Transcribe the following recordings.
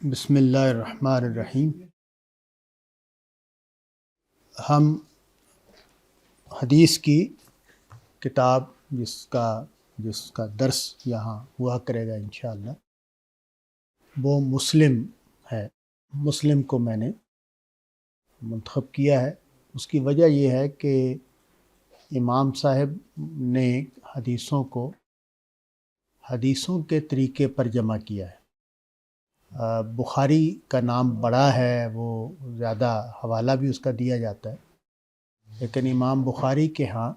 بسم اللہ الرحمن الرحیم۔ ہم حدیث کی کتاب جس کا درس یہاں ہوا کرے گا انشاءاللہ، وہ مسلم ہے۔ مسلم کو میں نے منتخب کیا ہے۔ اس کی وجہ یہ ہے کہ امام صاحب نے حدیثوں کے طریقے پر جمع کیا ہے۔ بخاری کا نام بڑا ہے، وہ زیادہ حوالہ بھی اس کا دیا جاتا ہے، لیکن امام بخاری کے ہاں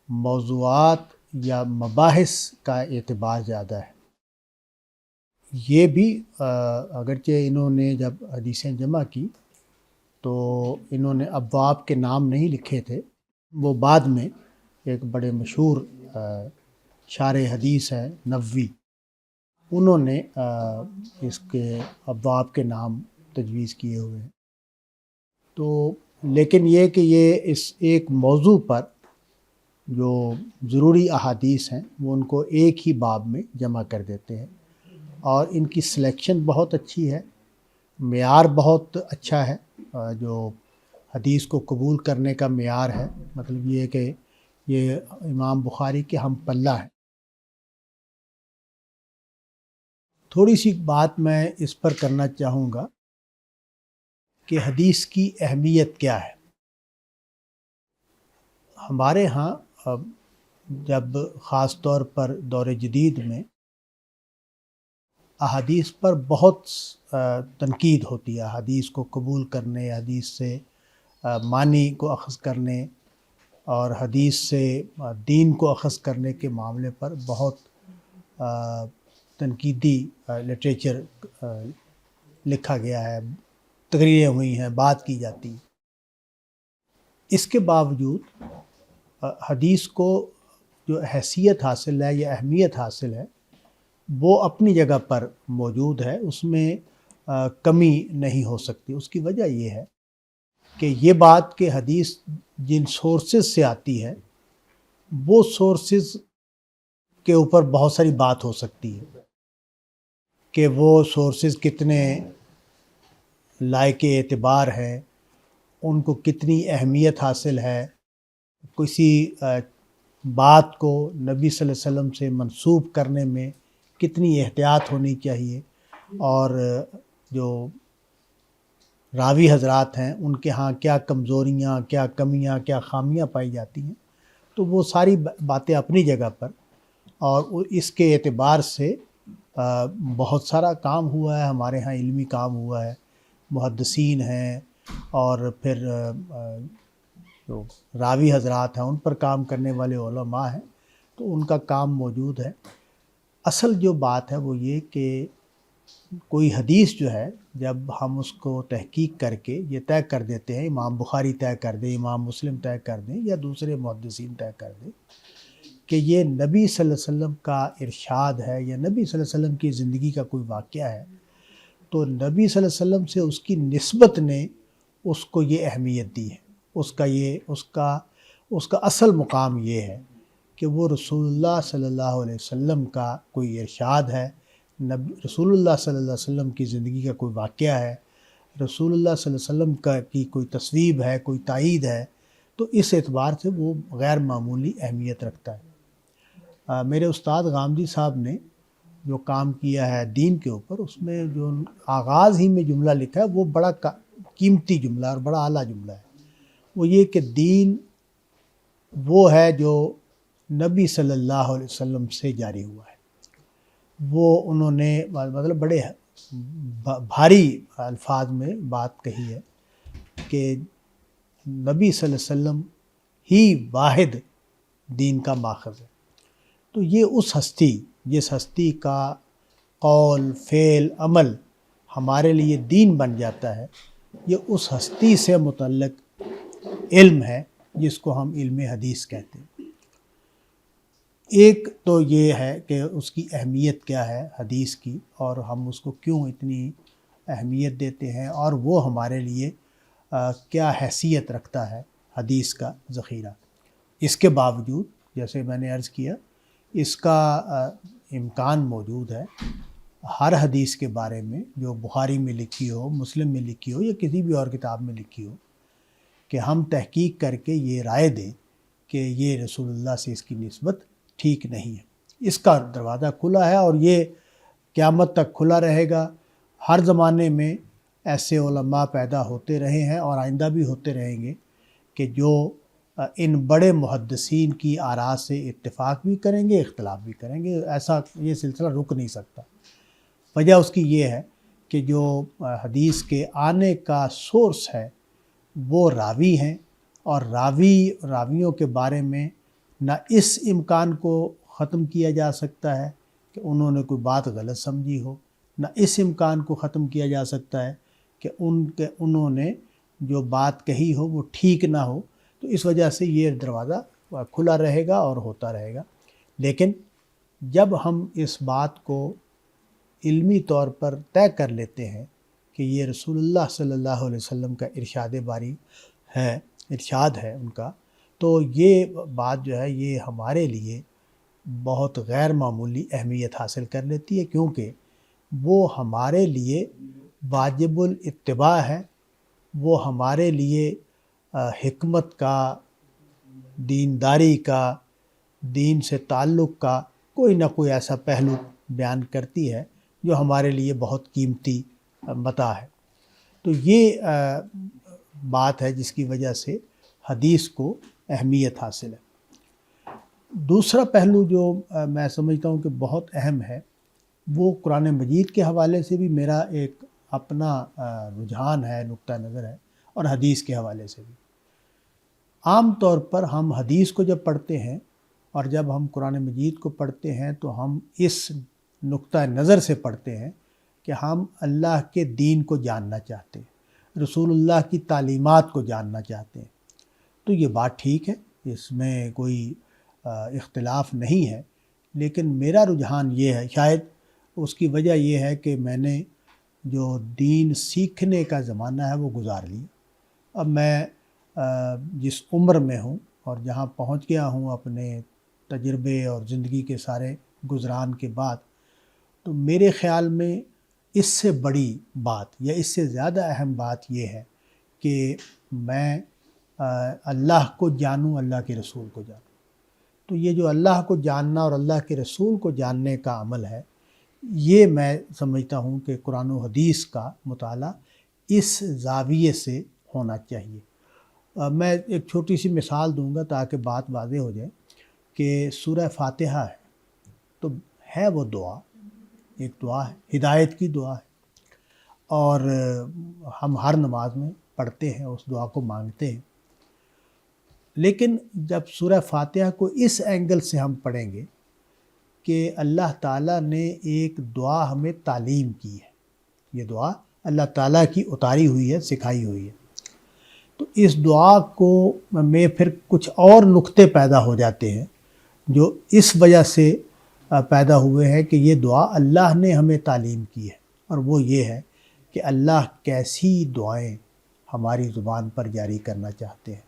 موضوعات یا مباحث کا اعتبار زیادہ ہے۔ یہ بھی اگرچہ انہوں نے جب حدیثیں جمع کی تو انہوں نے ابواب کے نام نہیں لکھے تھے، وہ بعد میں ایک بڑے مشہور شارح حدیث ہیں نووی، انہوں نے اس کے ابواب کے نام تجویز کیے ہوئے ہیں۔ تو لیکن یہ کہ یہ اس ایک موضوع پر جو ضروری احادیث ہیں وہ ان کو ایک ہی باب میں جمع کر دیتے ہیں، اور ان کی سلیکشن بہت اچھی ہے، معیار بہت اچھا ہے۔ جو حدیث کو قبول کرنے کا معیار ہے، مطلب یہ کہ یہ امام بخاری کے ہم پلہ ہیں۔ تھوڑی سی بات میں اس پر کرنا چاہوں گا کہ حدیث کی اہمیت کیا ہے۔ ہمارے ہاں جب خاص طور پر دور جدید میں احادیث پر بہت تنقید ہوتی ہے، حدیث کو قبول کرنے، حدیث سے معنی کو اخذ کرنے اور حدیث سے دین کو اخذ کرنے کے معاملے پر بہت تنقیدی لٹریچر لکھا گیا ہے، تقریریں ہوئی ہیں، بات کی جاتی ہے۔ اس کے باوجود حدیث کو جو حیثیت حاصل ہے یا اہمیت حاصل ہے وہ اپنی جگہ پر موجود ہے، اس میں کمی نہیں ہو سکتی۔ اس کی وجہ یہ ہے کہ یہ بات کہ حدیث جن سورسز سے آتی ہے وہ سورسز کے اوپر بہت ساری بات ہو سکتی ہے کہ وہ سورسز کتنے لائق اعتبار ہیں، ان کو کتنی اہمیت حاصل ہے، کسی بات کو نبی صلی اللہ علیہ وسلم سے منسوب کرنے میں کتنی احتیاط ہونی چاہیے، اور جو راوی حضرات ہیں ان کے ہاں کیا کمزوریاں، کیا کمیاں، کیا خامیاں پائی جاتی ہیں۔ تو وہ ساری باتیں اپنی جگہ پر، اور اس کے اعتبار سے بہت سارا کام ہوا ہے ہمارے ہاں، علمی کام ہوا ہے، محدثین ہیں اور پھر جو راوی حضرات ہیں ان پر کام کرنے والے علماء ہیں، تو ان کا کام موجود ہے۔ اصل جو بات ہے وہ یہ کہ کوئی حدیث جو ہے جب ہم اس کو تحقیق کر کے یہ طے کر دیتے ہیں، امام بخاری طے کر دیں، امام مسلم طے کر دیں یا دوسرے محدثین طے کر دیں کہ یہ نبی صلی اللہ علیہ وسلم کا ارشاد ہے یا نبی صلی اللہ علیہ وسلم کی زندگی کا کوئی واقعہ ہے، تو نبی صلی اللہ علیہ وسلم سے اس کی نسبت نے اس کو یہ اہمیت دی ہے۔ اس کا اصل مقام یہ ہے کہ وہ رسول اللہ صلی اللہ علیہ وسلم کا کوئی ارشاد ہے، رسول اللہ صلی اللہ علیہ وسلم کی زندگی کا کوئی واقعہ ہے، رسول اللہ صلی اللہ علیہ وسلم کی کوئی تصویب ہے، کوئی تائید ہے، تو اس اعتبار سے وہ غیر معمولی اہمیت رکھتا ہے۔ میرے استاد غامدی صاحب نے جو کام کیا ہے دین کے اوپر، اس میں جو آغاز ہی میں جملہ لکھا ہے وہ بڑا قیمتی جملہ اور بڑا اعلیٰ جملہ ہے۔ وہ یہ کہ دین وہ ہے جو نبی صلی اللہ علیہ وسلم سے جاری ہوا ہے۔ وہ انہوں نے مطلب بڑے بھاری الفاظ میں بات کہی ہے کہ نبی صلی اللہ علیہ وسلم ہی واحد دین کا ماخذ ہے۔ تو یہ جس ہستی کا قول، فعل، عمل ہمارے لیے دین بن جاتا ہے، یہ اس ہستی سے متعلق علم ہے جس کو ہم علم حدیث کہتے ہیں۔ ایک تو یہ ہے کہ اس کی اہمیت کیا ہے حدیث کی، اور ہم اس کو کیوں اتنی اہمیت دیتے ہیں، اور وہ ہمارے لیے کیا حیثیت رکھتا ہے حدیث کا ذخیرہ۔ اس کے باوجود جیسے میں نے عرض کیا، اس کا امکان موجود ہے ہر حدیث کے بارے میں جو بخاری میں لکھی ہو، مسلم میں لکھی ہو یا کسی بھی اور کتاب میں لکھی ہو، کہ ہم تحقیق کر کے یہ رائے دیں کہ یہ رسول اللہ سے اس کی نسبت ٹھیک نہیں ہے۔ اس کا دروازہ کھلا ہے اور یہ قیامت تک کھلا رہے گا۔ ہر زمانے میں ایسے علماء پیدا ہوتے رہے ہیں اور آئندہ بھی ہوتے رہیں گے کہ جو ان بڑے محدثین کی آراء سے اتفاق بھی کریں گے، اختلاف بھی کریں گے۔ ایسا یہ سلسلہ رک نہیں سکتا۔ وجہ اس کی یہ ہے کہ جو حدیث کے آنے کا سورس ہے وہ راوی ہیں، اور راویوں کے بارے میں نہ اس امکان کو ختم کیا جا سکتا ہے کہ انہوں نے کوئی بات غلط سمجھی ہو، نہ اس امکان کو ختم کیا جا سکتا ہے کہ انہوں نے جو بات کہی ہو وہ ٹھیک نہ ہو۔ تو اس وجہ سے یہ دروازہ کھلا رہے گا اور ہوتا رہے گا۔ لیکن جب ہم اس بات کو علمی طور پر طے کر لیتے ہیں کہ یہ رسول اللہ صلی اللہ علیہ وسلم کا ارشاد باری ہے، ارشاد ہے ان کا، تو یہ بات جو ہے یہ ہمارے لیے بہت غیر معمولی اہمیت حاصل کر لیتی ہے، کیونکہ وہ ہمارے لیے واجب الاتباع ہے، وہ ہمارے لیے حکمت کا، دینداری کا، دین سے تعلق کا کوئی نہ کوئی ایسا پہلو بیان کرتی ہے جو ہمارے لیے بہت قیمتی متاع ہے۔ تو یہ بات ہے جس کی وجہ سے حدیث کو اہمیت حاصل ہے۔ دوسرا پہلو جو میں سمجھتا ہوں کہ بہت اہم ہے، وہ قرآن مجید کے حوالے سے بھی میرا ایک اپنا رجحان ہے، نقطہ نظر ہے، اور حدیث کے حوالے سے بھی۔ عام طور پر ہم حدیث کو جب پڑھتے ہیں اور جب ہم قرآن مجید کو پڑھتے ہیں تو ہم اس نقطہ نظر سے پڑھتے ہیں کہ ہم اللہ کے دین کو جاننا چاہتے ہیں، رسول اللہ کی تعلیمات کو جاننا چاہتے ہیں۔ تو یہ بات ٹھیک ہے، اس میں کوئی اختلاف نہیں ہے، لیکن میرا رجحان یہ ہے، شاید اس کی وجہ یہ ہے کہ میں نے جو دین سیکھنے کا زمانہ ہے وہ گزار لیا۔ اب میں جس عمر میں ہوں اور جہاں پہنچ گیا ہوں اپنے تجربے اور زندگی کے سارے گزران کے بعد، تو میرے خیال میں اس سے بڑی بات یا اس سے زیادہ اہم بات یہ ہے کہ میں اللہ کو جانوں، اللہ کے رسول کو جانوں۔ تو یہ جو اللہ کو جاننا اور اللہ کے رسول کو جاننے کا عمل ہے، یہ میں سمجھتا ہوں کہ قرآن و حدیث کا مطالعہ اس زاویے سے ہونا چاہیے۔ میں ایک چھوٹی سی مثال دوں گا تاکہ بات واضح ہو جائے کہ سورہ فاتحہ ہے، تو ہے وہ دعا، ایک دعا ہے، ہدایت کی دعا ہے، اور ہم ہر نماز میں پڑھتے ہیں، اس دعا کو مانگتے ہیں۔ لیکن جب سورہ فاتحہ کو اس اینگل سے ہم پڑھیں گے کہ اللہ تعالیٰ نے ایک دعا ہمیں تعلیم کی ہے، یہ دعا اللہ تعالیٰ کی اتاری ہوئی ہے، سکھائی ہوئی ہے، تو اس دعا کو میں پھر کچھ اور نقطے پیدا ہو جاتے ہیں جو اس وجہ سے پیدا ہوئے ہیں کہ یہ دعا اللہ نے ہمیں تعلیم کی ہے، اور وہ یہ ہے کہ اللہ کیسی دعائیں ہماری زبان پر جاری کرنا چاہتے ہیں،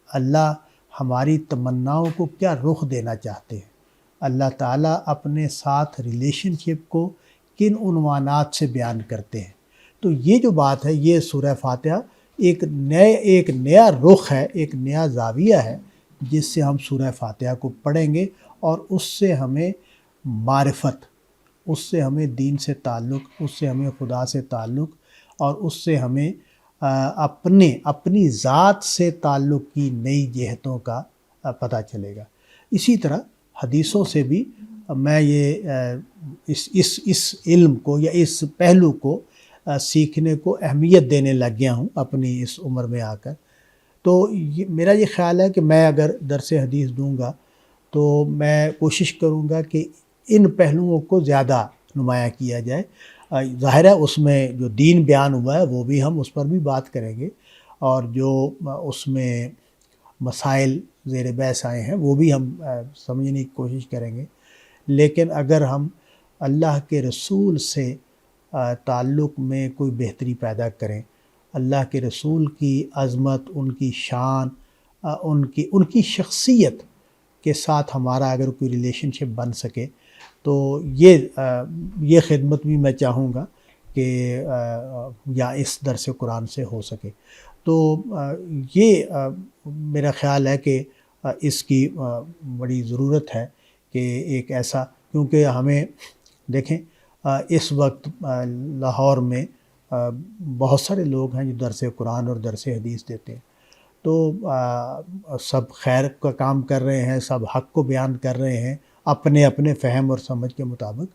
اللہ ہماری تمناؤں کو کیا رخ دینا چاہتے ہیں، اللہ تعالیٰ اپنے ساتھ ریلیشن شپ کو کن عنوانات سے بیان کرتے ہیں۔ تو یہ جو بات ہے، یہ سورہ فاتحہ ایک نیا رخ ہے، ایک نیا زاویہ ہے جس سے ہم سورہ فاتحہ کو پڑھیں گے، اور اس سے ہمیں معرفت، اس سے ہمیں دین سے تعلق، اس سے ہمیں خدا سے تعلق، اور اس سے ہمیں اپنی ذات سے تعلق کی نئی جہتوں کا پتہ چلے گا۔ اسی طرح حدیثوں سے بھی میں یہ اس علم کو یا اس پہلو کو سیکھنے کو اہمیت دینے لگ گیا ہوں اپنی اس عمر میں آ کر۔ تو میرا یہ خیال ہے کہ میں اگر درس حدیث دوں گا تو میں کوشش کروں گا کہ ان پہلوؤں کو زیادہ نمایاں کیا جائے۔ ظاہر ہے اس میں جو دین بیان ہوا ہے وہ بھی ہم اس پر بھی بات کریں گے، اور جو اس میں مسائل زیر بحث آئے ہیں وہ بھی ہم سمجھنے کی کوشش کریں گے۔ لیکن اگر ہم اللہ کے رسول سے تعلق میں کوئی بہتری پیدا کریں، اللہ کے رسول کی عظمت، ان کی شان، ان کی شخصیت کے ساتھ ہمارا اگر کوئی ریلیشن شپ بن سکے تو یہ خدمت بھی میں چاہوں گا کہ یا اس درس قرآن سے ہو سکے. تو یہ میرا خیال ہے کہ اس کی بڑی ضرورت ہے کہ ایک ایسا، کیونکہ ہمیں دیکھیں اس وقت لاہور میں بہت سارے لوگ ہیں جو درس قرآن اور درس حدیث دیتے ہیں. تو سب خیر کا کام کر رہے ہیں، سب حق کو بیان کر رہے ہیں اپنے اپنے فہم اور سمجھ کے مطابق.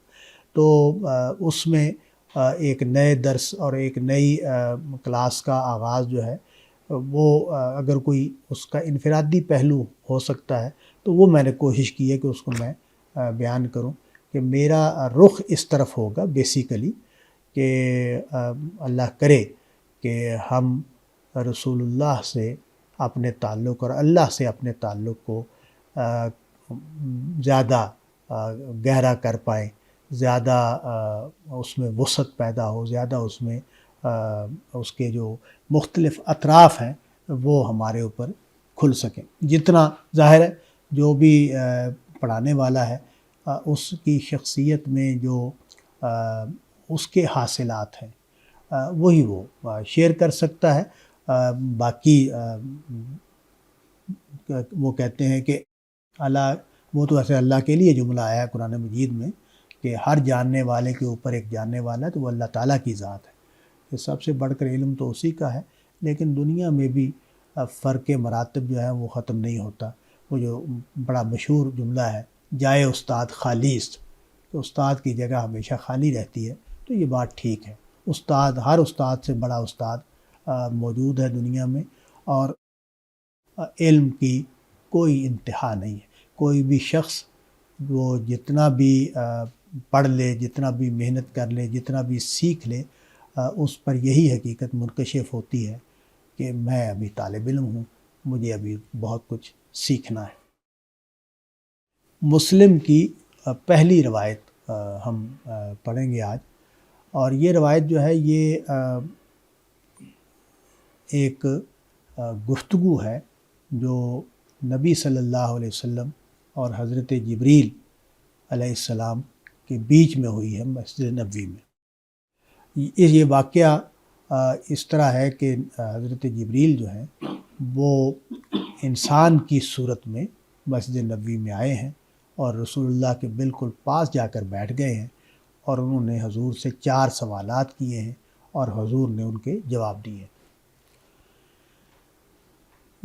تو اس میں ایک نئے درس اور ایک نئی کلاس کا آغاز جو ہے وہ اگر کوئی اس کا انفرادی پہلو ہو سکتا ہے تو وہ میں نے کوشش کی ہے کہ اس کو میں بیان کروں کہ میرا رخ اس طرف ہوگا بیسیکلی کہ اللہ کرے کہ ہم رسول اللہ سے اپنے تعلق اور اللہ سے اپنے تعلق کو زیادہ گہرا کر پائیں، زیادہ اس میں وسعت پیدا ہو، زیادہ اس میں اس کے جو مختلف اطراف ہیں وہ ہمارے اوپر کھل سکیں. جتنا ظاہر ہے جو بھی پڑھانے والا ہے اس کی شخصیت میں جو اس کے حاصلات ہیں وہی وہ شیئر کر سکتا ہے. باقی وہ کہتے ہیں کہ اللہ، وہ تو ایسے اللہ کے لیے جملہ آیا ہے قرآن مجید میں کہ ہر جاننے والے کے اوپر ایک جاننے والا ہے، تو وہ اللہ تعالیٰ کی ذات ہے. کہ سب سے بڑھ کر علم تو اسی کا ہے، لیکن دنیا میں بھی فرق مراتب جو ہے وہ ختم نہیں ہوتا. وہ جو بڑا مشہور جملہ ہے جائے استاد خالیست، تو استاد کی جگہ ہمیشہ خالی رہتی ہے. تو یہ بات ٹھیک ہے، استاد، ہر استاد سے بڑا استاد موجود ہے دنیا میں، اور علم کی کوئی انتہا نہیں ہے. کوئی بھی شخص وہ جتنا بھی پڑھ لے، جتنا بھی محنت کر لے، جتنا بھی سیکھ لے، اس پر یہی حقیقت منکشف ہوتی ہے کہ میں ابھی طالب علم ہوں، مجھے ابھی بہت کچھ سیکھنا ہے. مسلم کی پہلی روایت ہم پڑھیں گے آج، اور یہ روایت جو ہے یہ ایک گفتگو ہے جو نبی صلی اللہ علیہ وسلم اور حضرت جبریل علیہ السلام کے بیچ میں ہوئی ہے مسجد نبوی میں. یہ واقعہ اس طرح ہے کہ حضرت جبریل جو ہیں وہ انسان کی صورت میں مسجد نبوی میں آئے ہیں اور رسول اللہ کے بالکل پاس جا کر بیٹھ گئے ہیں، اور انہوں نے حضور سے 4 سوالات کیے ہیں اور حضور نے ان کے جواب دیے.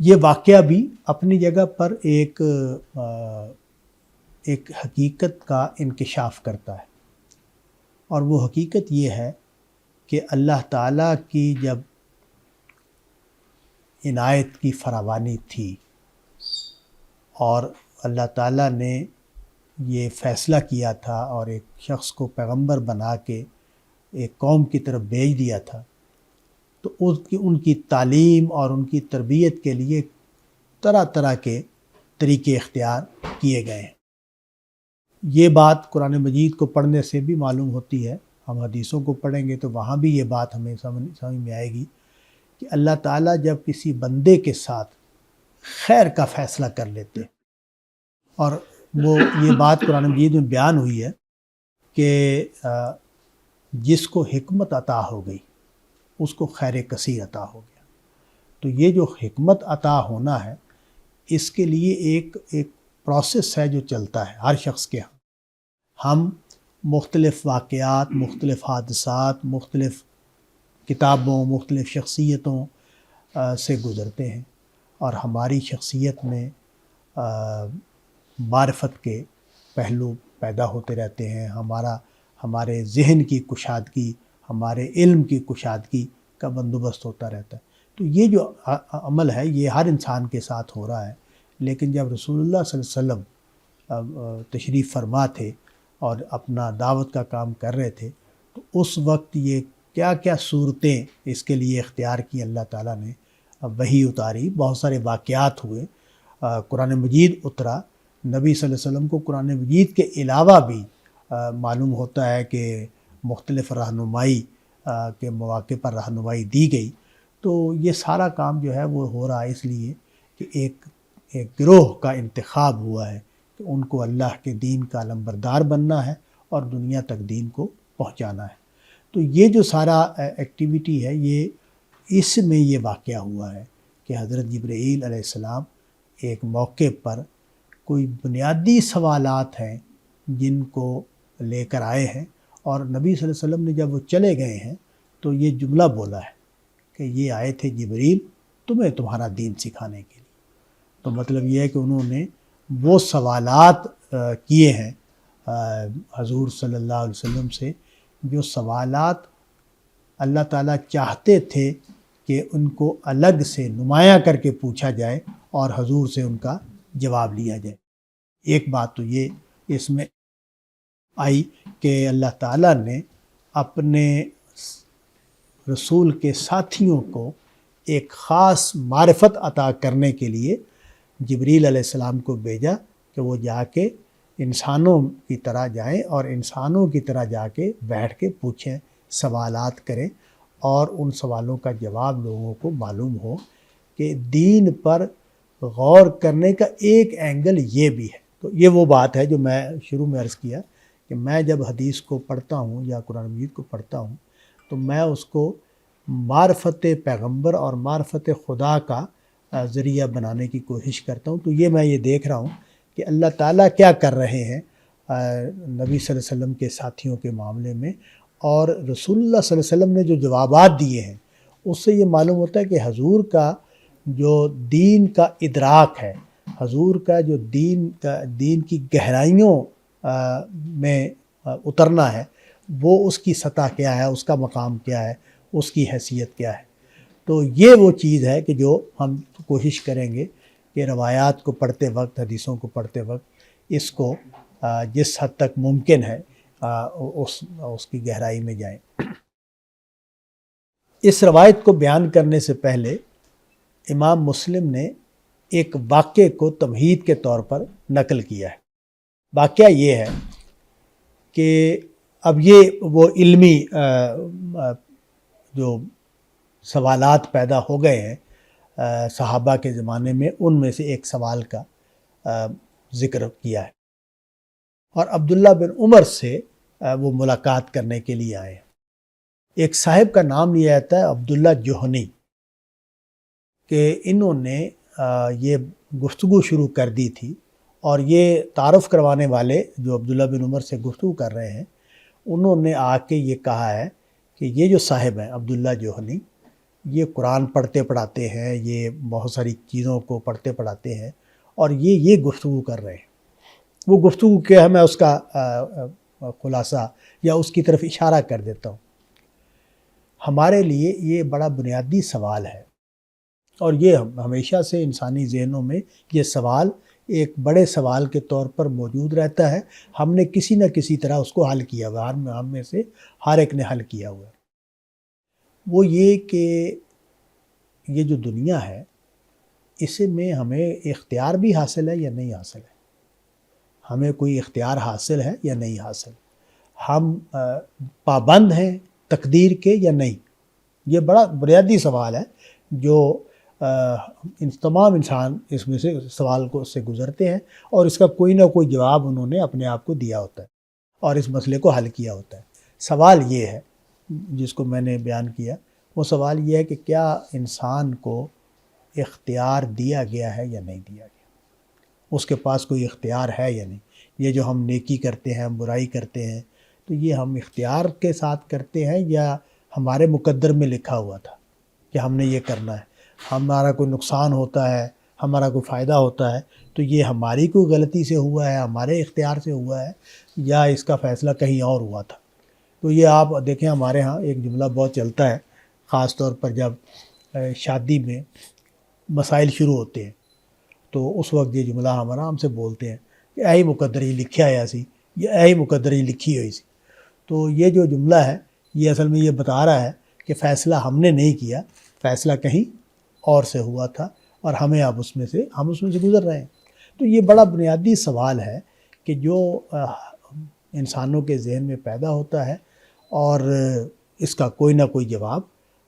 یہ واقعہ بھی اپنی جگہ پر ایک حقیقت کا انکشاف کرتا ہے، اور وہ حقیقت یہ ہے کہ اللہ تعالیٰ کی جب عنایت کی فراوانی تھی اور اللہ تعالیٰ نے یہ فیصلہ کیا تھا اور ایک شخص کو پیغمبر بنا کے ایک قوم کی طرف بھیج دیا تھا، تو ان کی تعلیم اور ان کی تربیت کے لیے طرح طرح کے طریقے اختیار کیے گئے ہیں. یہ بات قرآن مجید کو پڑھنے سے بھی معلوم ہوتی ہے. ہم حدیثوں کو پڑھیں گے تو وہاں بھی یہ بات ہمیں سمجھ میں آئے گی کہ اللہ تعالیٰ جب کسی بندے کے ساتھ خیر کا فیصلہ کر لیتے، اور وہ یہ بات قرآن مجید میں بیان ہوئی ہے کہ جس کو حکمت عطا ہو گئی اس کو خیر کثیر عطا ہو گیا. تو یہ جو حکمت عطا ہونا ہے اس کے لیے ایک پروسیس ہے جو چلتا ہے ہر شخص کے ہاں. ہم مختلف واقعات، مختلف حادثات، مختلف کتابوں، مختلف شخصیتوں سے گزرتے ہیں، اور ہماری شخصیت میں معرفت کے پہلو پیدا ہوتے رہتے ہیں. ہمارے ذہن کی کشادگی، ہمارے علم کی کشادگی کا بندوبست ہوتا رہتا ہے. تو یہ جو عمل ہے یہ ہر انسان کے ساتھ ہو رہا ہے. لیکن جب رسول اللہ صلی اللہ علیہ وسلم تشریف فرما تھے اور اپنا دعوت کا کام کر رہے تھے، تو اس وقت یہ کیا کیا صورتیں اس کے لیے اختیار کی اللہ تعالیٰ نے. وحی اتاری، بہت سارے واقعات ہوئے، قرآن مجید اترا. نبی صلی اللہ علیہ وسلم کو قرآن مجید کے علاوہ بھی معلوم ہوتا ہے کہ مختلف رہنمائی کے مواقع پر رہنمائی دی گئی. تو یہ سارا کام جو ہے وہ ہو رہا ہے اس لیے کہ ایک گروہ کا انتخاب ہوا ہے کہ ان کو اللہ کے دین کا علمبردار بننا ہے اور دنیا تک دین کو پہنچانا ہے۔ تو یہ جو سارا ایکٹیویٹی ہے یہ اس میں یہ واقعہ ہوا ہے کہ حضرت جبرائیل علیہ السلام ایک موقع پر کوئی بنیادی سوالات ہیں جن کو لے کر آئے ہیں، اور نبی صلی اللہ علیہ وسلم نے جب وہ چلے گئے ہیں تو یہ جملہ بولا ہے کہ یہ آئے تھے جبرائیل تمہیں تمہارا دین سکھانے کے لیے۔ تو مطلب یہ ہے کہ انہوں نے وہ سوالات کیے ہیں حضور صلی اللہ علیہ وسلم سے جو سوالات اللہ تعالیٰ چاہتے تھے کہ ان کو الگ سے نمایاں کر کے پوچھا جائے اور حضور سے ان کا جواب لیا جائے۔ ایک بات تو یہ اس میں آئی کہ اللہ تعالیٰ نے اپنے رسول کے ساتھیوں کو ایک خاص معرفت عطا کرنے کے لیے جبریل علیہ السلام کو بھیجا کہ وہ جا کے انسانوں کی طرح جائیں اور انسانوں کی طرح جا کے بیٹھ کے پوچھیں، سوالات کریں، اور ان سوالوں کا جواب لوگوں کو معلوم ہو کہ دین پر غور کرنے کا ایک اینگل یہ بھی ہے۔ تو یہ وہ بات ہے جو میں شروع میں عرض کیا کہ میں جب حدیث کو پڑھتا ہوں یا قرآن مجید کو پڑھتا ہوں تو میں اس کو معرفت پیغمبر اور معرفت خدا کا ذریعہ بنانے کی کوشش کرتا ہوں۔ تو میں یہ دیکھ رہا ہوں کہ اللہ تعالیٰ کیا کر رہے ہیں نبی صلی اللہ علیہ وسلم کے ساتھیوں کے معاملے میں، اور رسول اللہ صلی اللہ علیہ وسلم نے جو جوابات دیے ہیں اس سے یہ معلوم ہوتا ہے کہ حضور کا جو دین کا ادراک ہے، حضور کا جو دین کی گہرائیوں میں اترنا ہے، وہ اس کی سطح کیا ہے، اس کا مقام کیا ہے، اس کی حیثیت کیا ہے۔ تو یہ وہ چیز ہے کہ جو ہم کوشش کریں گے کہ روایات کو پڑھتے وقت، حدیثوں کو پڑھتے وقت اس کو جس حد تک ممکن ہے اس کی گہرائی میں جائیں۔ اس روایت کو بیان کرنے سے پہلے امام مسلم نے ایک واقعے کو تمہید کے طور پر نقل کیا ہے۔ واقعہ یہ ہے کہ اب یہ وہ علمی جو سوالات پیدا ہو گئے ہیں صحابہ کے زمانے میں، ان میں سے ایک سوال کا ذکر کیا ہے، اور عبداللہ بن عمر سے وہ ملاقات کرنے کے لیے آئے ہیں۔ ایک صاحب کا نام لیا جاتا ہے عبداللہ جوہنی، کہ انہوں نے یہ گفتگو شروع کر دی تھی، اور یہ تعارف کروانے والے جو عبداللہ بن عمر سے گفتگو کر رہے ہیں انہوں نے آ کے یہ کہا ہے کہ یہ جو صاحب ہیں عبداللہ جوہنی، یہ قرآن پڑھتے پڑھاتے ہیں، یہ بہت ساری چیزوں کو پڑھتے پڑھاتے ہیں، اور یہ گفتگو کر رہے ہیں۔ وہ گفتگو کیا ہے، میں اس کا خلاصہ یا اس کی طرف اشارہ کر دیتا ہوں۔ ہمارے لیے یہ بڑا بنیادی سوال ہے، اور یہ ہمیشہ سے انسانی ذہنوں میں یہ سوال ایک بڑے سوال کے طور پر موجود رہتا ہے۔ ہم نے کسی نہ کسی طرح اس کو حل کیا ہوا، ہم میں سے ہر ایک نے حل کیا ہوا۔ وہ یہ کہ یہ جو دنیا ہے اس میں ہمیں اختیار بھی حاصل ہے یا نہیں حاصل ہے، ہمیں کوئی اختیار حاصل ہے یا نہیں حاصل، ہم پابند ہیں تقدیر کے یا نہیں۔ یہ بڑا بنیادی سوال ہے جو تمام انسان اس میں سے سوال کو سے گزرتے ہیں، اور اس کا کوئی نہ کوئی جواب انہوں نے اپنے آپ کو دیا ہوتا ہے اور اس مسئلے کو حل کیا ہوتا ہے۔ سوال یہ ہے جس کو میں نے بیان کیا، وہ سوال یہ ہے کہ کیا انسان کو اختیار دیا گیا ہے یا نہیں دیا گیا، اس کے پاس کوئی اختیار ہے یا نہیں۔ یہ جو ہم نیکی کرتے ہیں، ہم برائی کرتے ہیں، تو یہ ہم اختیار کے ساتھ کرتے ہیں یا ہمارے مقدر میں لکھا ہوا تھا کہ ہم نے یہ کرنا ہے؟ ہمارا کوئی نقصان ہوتا ہے، ہمارا کوئی فائدہ ہوتا ہے، تو یہ ہماری کوئی غلطی سے ہوا ہے، ہمارے اختیار سے ہوا ہے، یا اس کا فیصلہ کہیں اور ہوا تھا؟ تو یہ آپ دیکھیں ہمارے ہاں ایک جملہ بہت چلتا ہے، خاص طور پر جب شادی میں مسائل شروع ہوتے ہیں تو اس وقت یہ جملہ ہم آرام سے بولتے ہیں کہ اے مقدر ہی لکھیا آیا سی، یا اے مقدر ہی لکھی ہوئی سی۔ تو یہ جو جملہ ہے یہ اصل میں یہ بتا رہا ہے کہ فیصلہ ہم نے نہیں کیا، فیصلہ کہیں اور سے ہوا تھا، اور ہمیں اب اس میں سے گزر رہے ہیں۔ تو یہ بڑا بنیادی سوال ہے کہ جو انسانوں کے ذہن میں پیدا ہوتا ہے، اور اس کا کوئی نہ کوئی جواب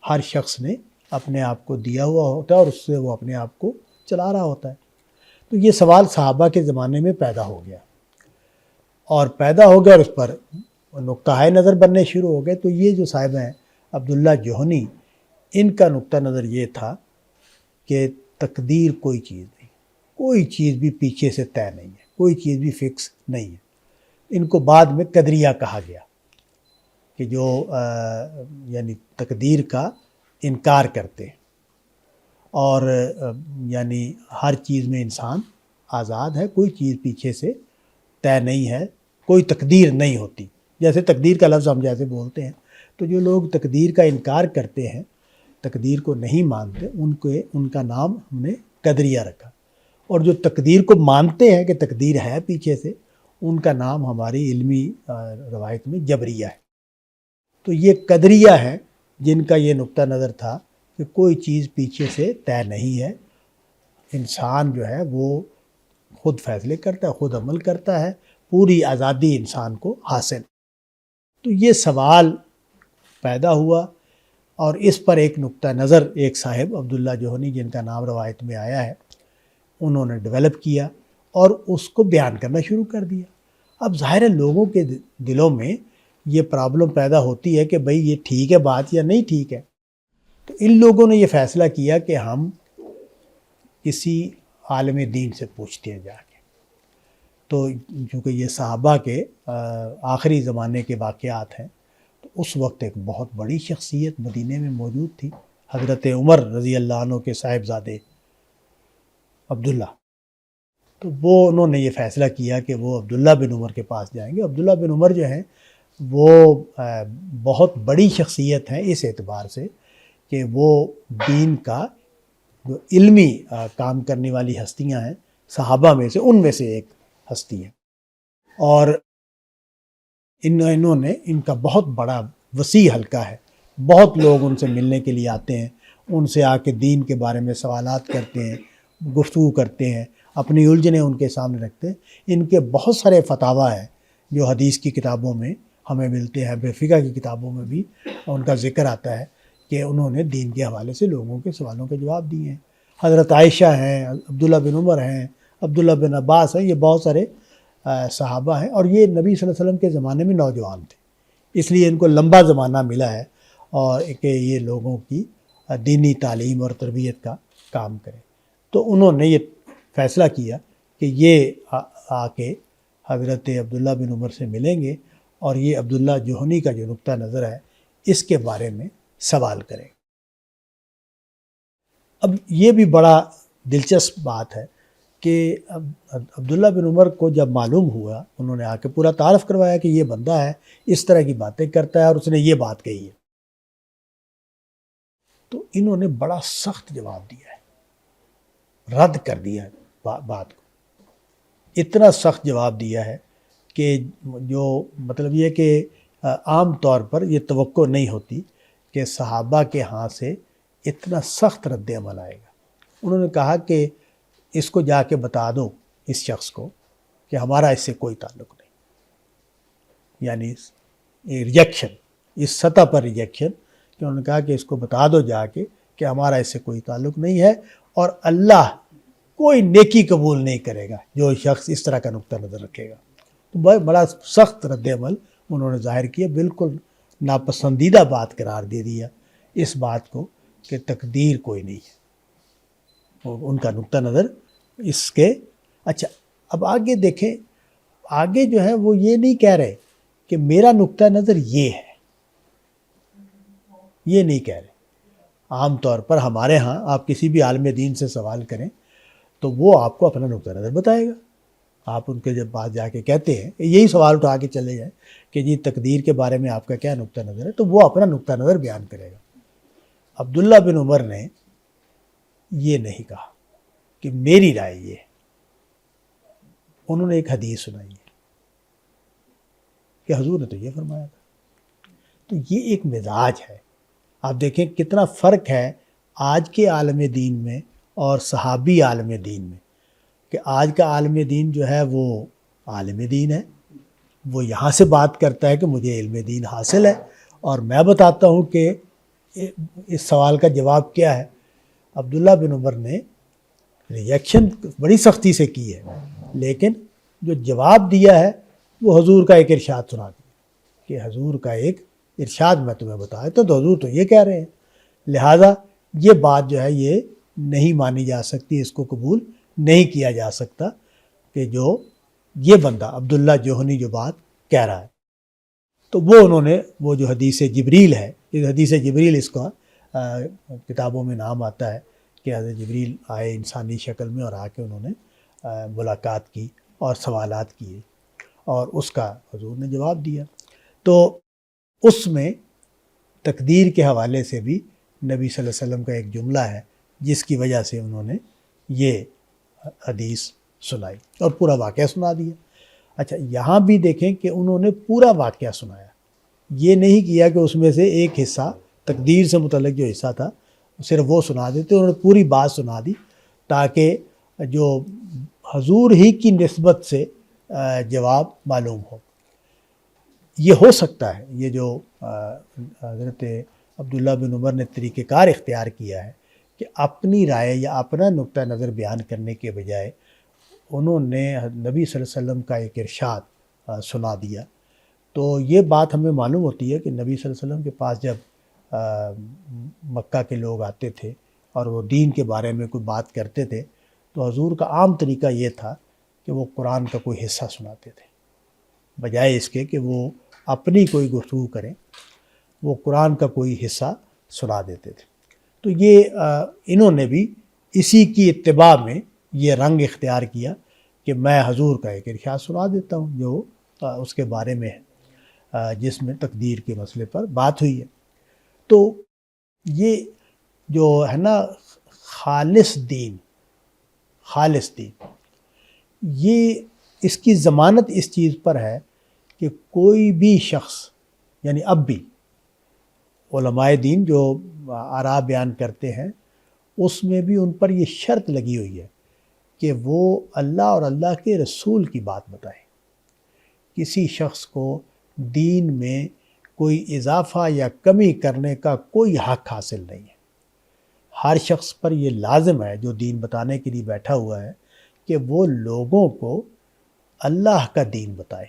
ہر شخص نے اپنے آپ کو دیا ہوا ہوتا ہے، اور اس سے وہ اپنے آپ کو چلا رہا ہوتا ہے۔ تو یہ سوال صحابہ کے زمانے میں پیدا ہو گیا اور اس پر نقطۂ نظر بننے شروع ہو گئے. تو یہ جو صاحب ہیں عبداللہ جوہنی، ان کا نقطہ نظر یہ تھا کہ تقدیر کوئی چیز نہیں، کوئی چیز بھی پیچھے سے طے نہیں ہے، کوئی چیز بھی فکس نہیں ہے. ان کو بعد میں قدریہ کہا گیا کہ جو یعنی تقدیر کا انکار کرتے ہیں اور یعنی ہر چیز میں انسان آزاد ہے، کوئی چیز پیچھے سے طے نہیں ہے، کوئی تقدیر نہیں ہوتی. جیسے تقدیر کا لفظ ہم جیسے بولتے ہیں، تو جو لوگ تقدیر کا انکار کرتے ہیں، تقدیر کو نہیں مانتے، ان کا نام ہم نے قدریہ رکھا. اور جو تقدیر کو مانتے ہیں کہ تقدیر ہے پیچھے سے، ان کا نام ہماری علمی روایت میں جبریہ ہے. تو یہ قدریہ ہے جن کا یہ نقطہ نظر تھا کہ کوئی چیز پیچھے سے طے نہیں ہے، انسان جو ہے وہ خود فیصلے کرتا ہے، خود عمل کرتا ہے، پوری آزادی انسان کو حاصل. تو یہ سوال پیدا ہوا اور اس پر ایک نقطہ نظر ایک صاحب عبداللہ جوہنی، جن کا نام روایت میں آیا ہے، انہوں نے ڈیولپ کیا اور اس کو بیان کرنا شروع کر دیا. اب ظاہر ہے لوگوں کے دلوں میں یہ پرابلم پیدا ہوتی ہے کہ بھئی یہ ٹھیک ہے بات یا نہیں ٹھیک ہے. تو ان لوگوں نے یہ فیصلہ کیا کہ ہم کسی عالم دین سے پوچھتے ہیں جا کے. تو چونکہ یہ صحابہ کے آخری زمانے کے واقعات ہیں، تو اس وقت ایک بہت بڑی شخصیت مدینے میں موجود تھی، حضرت عمر رضی اللہ عنہ کے صاحبزادے عبداللہ. تو انہوں نے یہ فیصلہ کیا کہ وہ عبداللہ بن عمر کے پاس جائیں گے. عبداللہ بن عمر جو ہیں وہ بہت بڑی شخصیت ہیں اس اعتبار سے کہ وہ دین کا جو علمی کام کرنے والی ہستیاں ہیں صحابہ میں سے، ان میں سے ایک ہستی ہے. اور انہوں نے ان کا بہت بڑا وسیع حلقہ ہے، بہت لوگ ان سے ملنے کے لیے آتے ہیں، ان سے آ کے دین کے بارے میں سوالات کرتے ہیں، گفتگو کرتے ہیں، اپنی الجھنیں ان کے سامنے رکھتے ہیں. ان کے بہت سارے فتاویٰ ہیں جو حدیث کی کتابوں میں ہمیں ملتے ہیں، فقہ کی کتابوں میں بھی ان کا ذکر آتا ہے کہ انہوں نے دین کے حوالے سے لوگوں کے سوالوں کے جواب دیے ہیں. حضرت عائشہ ہیں، عبداللہ بن عمر ہیں، عبداللہ بن عباس ہیں، یہ بہت سارے صحابہ ہیں. اور یہ نبی صلی اللہ علیہ وسلم کے زمانے میں نوجوان تھے، اس لیے ان کو لمبا زمانہ ملا ہے اور کہ یہ لوگوں کی دینی تعلیم اور تربیت کا کام کریں. تو انہوں نے یہ فیصلہ کیا کہ یہ آ کے حضرت عبداللہ بن عمر سے ملیں گے اور یہ عبداللہ جوہنی کا جو نقطہ نظر ہے اس کے بارے میں سوال کریں. اب یہ بھی بڑا دلچسپ بات ہے کہ عبداللہ بن عمر کو جب معلوم ہوا، انہوں نے آ کے پورا تعارف کروایا کہ یہ بندہ ہے، اس طرح کی باتیں کرتا ہے اور اس نے یہ بات کہی ہے. تو انہوں نے بڑا سخت جواب دیا ہے، رد کر دیا ہے بات کو. اتنا سخت جواب دیا ہے کہ جو مطلب یہ کہ عام طور پر یہ توقع نہیں ہوتی کہ صحابہ کے ہاں سے اتنا سخت رد عمل آئے گا. انہوں نے کہا کہ اس کو جا کے بتا دو اس شخص کو کہ ہمارا اس سے کوئی تعلق نہیں. یعنی ریجیکشن، اس سطح پر ریجیکشن کہ انہوں نے کہا کہ اس کو بتا دو جا کے کہ ہمارا اس سے کوئی تعلق نہیں ہے اور اللہ کوئی نیکی قبول نہیں کرے گا جو شخص اس طرح کا نقطہ نظر رکھے گا. تو بڑا سخت رد عمل انہوں نے ظاہر کیا، بالکل ناپسندیدہ بات قرار دے دیا اس بات کو کہ تقدیر کوئی نہیں ہے. ان کا نقطہ نظر اس کے. اچھا اب آگے دیکھیں، آگے جو ہے وہ یہ نہیں کہہ رہے کہ میرا نقطہ نظر یہ ہے، یہ نہیں کہہ رہے. عام طور پر ہمارے ہاں آپ کسی بھی عالم دین سے سوال کریں تو وہ آپ کو اپنا نقطہ نظر بتائے گا. آپ ان کے جب بات جا کے کہتے ہیں، یہی سوال اٹھا کے چلے جائیں کہ جی تقدیر کے بارے میں آپ کا کیا نقطہ نظر ہے، تو وہ اپنا نقطہ نظر بیان کرے گا. عبداللہ بن عمر نے یہ نہیں کہا کہ میری رائے یہ ہے. انہوں نے ایک حدیث سنائی ہے کہ حضور نے تو یہ فرمایا تھا. تو یہ ایک مزاج ہے. آپ دیکھیں کتنا فرق ہے آج کے عالم دین میں اور صحابی عالم دین میں، کہ آج کا عالم دین جو ہے وہ عالم دین ہے، وہ یہاں سے بات کرتا ہے کہ مجھے علم دین حاصل ہے اور میں بتاتا ہوں کہ اس سوال کا جواب کیا ہے. عبداللہ بن عمر نے ریئیکشن بڑی سختی سے کی ہے، لیکن جو جواب دیا ہے وہ حضور کا ایک ارشاد سنا دیا کہ حضور کا ایک ارشاد میں تمہیں بتایا تو حضور تو یہ کہہ رہے ہیں، لہٰذا یہ بات جو ہے یہ نہیں مانی جا سکتی، اس کو قبول نہیں کیا جا سکتا کہ جو یہ بندہ عبداللہ جوہنی جو بات کہہ رہا ہے۔ تو وہ انہوں نے وہ جو حدیث جبریل ہے، حدیث جبریل اس کا کتابوں میں نام آتا ہے کہ حضرت جبریل آئے انسانی شکل میں اور آ کے انہوں نے ملاقات کی اور سوالات کیے اور اس کا حضور نے جواب دیا۔ تو اس میں تقدیر کے حوالے سے بھی نبی صلی اللہ علیہ وسلم کا ایک جملہ ہے جس کی وجہ سے انہوں نے یہ حدیث سنائی اور پورا واقعہ سنا دیا۔ اچھا، یہاں بھی دیکھیں کہ انہوں نے پورا واقعہ سنایا، یہ نہیں کیا کہ اس میں سے ایک حصہ تقدیر سے متعلق جو حصہ تھا صرف وہ سنا دیتے، انہوں نے پوری بات سنا دی تاکہ جو حضور ہی کی نسبت سے جواب معلوم ہو۔ یہ ہو سکتا ہے، یہ جو حضرت عبداللہ بن عمر نے طریقہ کار اختیار کیا ہے کہ اپنی رائے یا اپنا نقطہ نظر بیان کرنے کے بجائے انہوں نے نبی صلی اللہ علیہ وسلم کا ایک ارشاد سنا دیا، تو یہ بات ہمیں معلوم ہوتی ہے کہ نبی صلی اللہ علیہ وسلم کے پاس جب مکہ کے لوگ آتے تھے اور وہ دین کے بارے میں کوئی بات کرتے تھے تو حضور کا عام طریقہ یہ تھا کہ وہ قرآن کا کوئی حصہ سناتے تھے، بجائے اس کے کہ وہ اپنی کوئی گفتگو کریں، وہ قرآن کا کوئی حصہ سنا دیتے تھے۔ تو یہ انہوں نے بھی اسی کی اتباع میں یہ رنگ اختیار کیا کہ میں حضور کا ایک ارشاد سنا دیتا ہوں جو اس کے بارے میں ہے، جس میں تقدیر کے مسئلے پر بات ہوئی ہے۔ تو یہ جو ہے نا خالص دین یہ اس کی ضمانت اس چیز پر ہے کہ کوئی بھی شخص، یعنی اب بھی علماء دین جو آراء بیان کرتے ہیں اس میں بھی ان پر یہ شرط لگی ہوئی ہے کہ وہ اللہ اور اللہ کے رسول کی بات بتائیں۔ کسی شخص کو دین میں کوئی اضافہ یا کمی کرنے کا کوئی حق حاصل نہیں ہے۔ ہر شخص پر یہ لازم ہے جو دین بتانے کے لیے بیٹھا ہوا ہے کہ وہ لوگوں کو اللہ کا دین بتائے،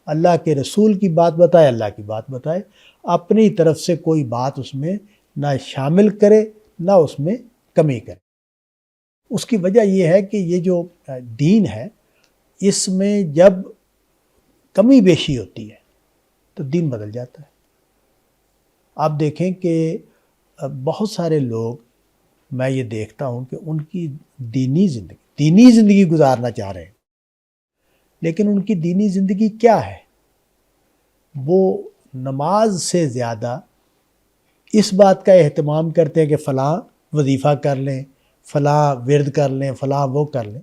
اللہ کے رسول کی بات بتائے، اللہ کی بات بتائے، اپنی طرف سے کوئی بات اس میں نہ شامل کرے نہ اس میں کمی کرے۔ اس کی وجہ یہ ہے کہ یہ جو دین ہے اس میں جب کمی بیشی ہوتی ہے تو دین بدل جاتا ہے۔ آپ دیکھیں کہ بہت سارے لوگ، میں یہ دیکھتا ہوں کہ ان کی دینی زندگی گزارنا چاہ رہے ہیں، لیکن ان کی دینی زندگی کیا ہے؟ وہ نماز سے زیادہ اس بات کا اہتمام کرتے ہیں کہ فلاں وظیفہ کر لیں، فلاں ورد کر لیں، فلاں وہ کر لیں۔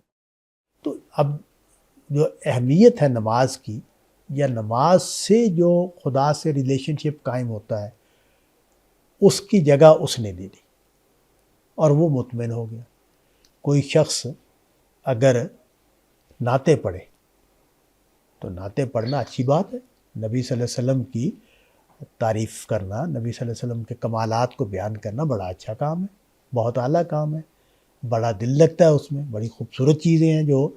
تو اب جو اہمیت ہے نماز کی یا نماز سے جو خدا سے ریلیشن شپ قائم ہوتا ہے اس کی جگہ اس نے دے دی اور وہ مطمئن ہو گیا۔ کوئی شخص اگر نعتیں پڑھے تو نعتیں پڑھنا اچھی بات ہے، نبی صلی اللہ علیہ وسلم کی تعریف کرنا، نبی صلی اللہ علیہ وسلم کے کمالات کو بیان کرنا بڑا اچھا کام ہے، بہت اعلیٰ کام ہے، بڑا دل لگتا ہے اس میں، بڑی خوبصورت چیزیں ہیں جو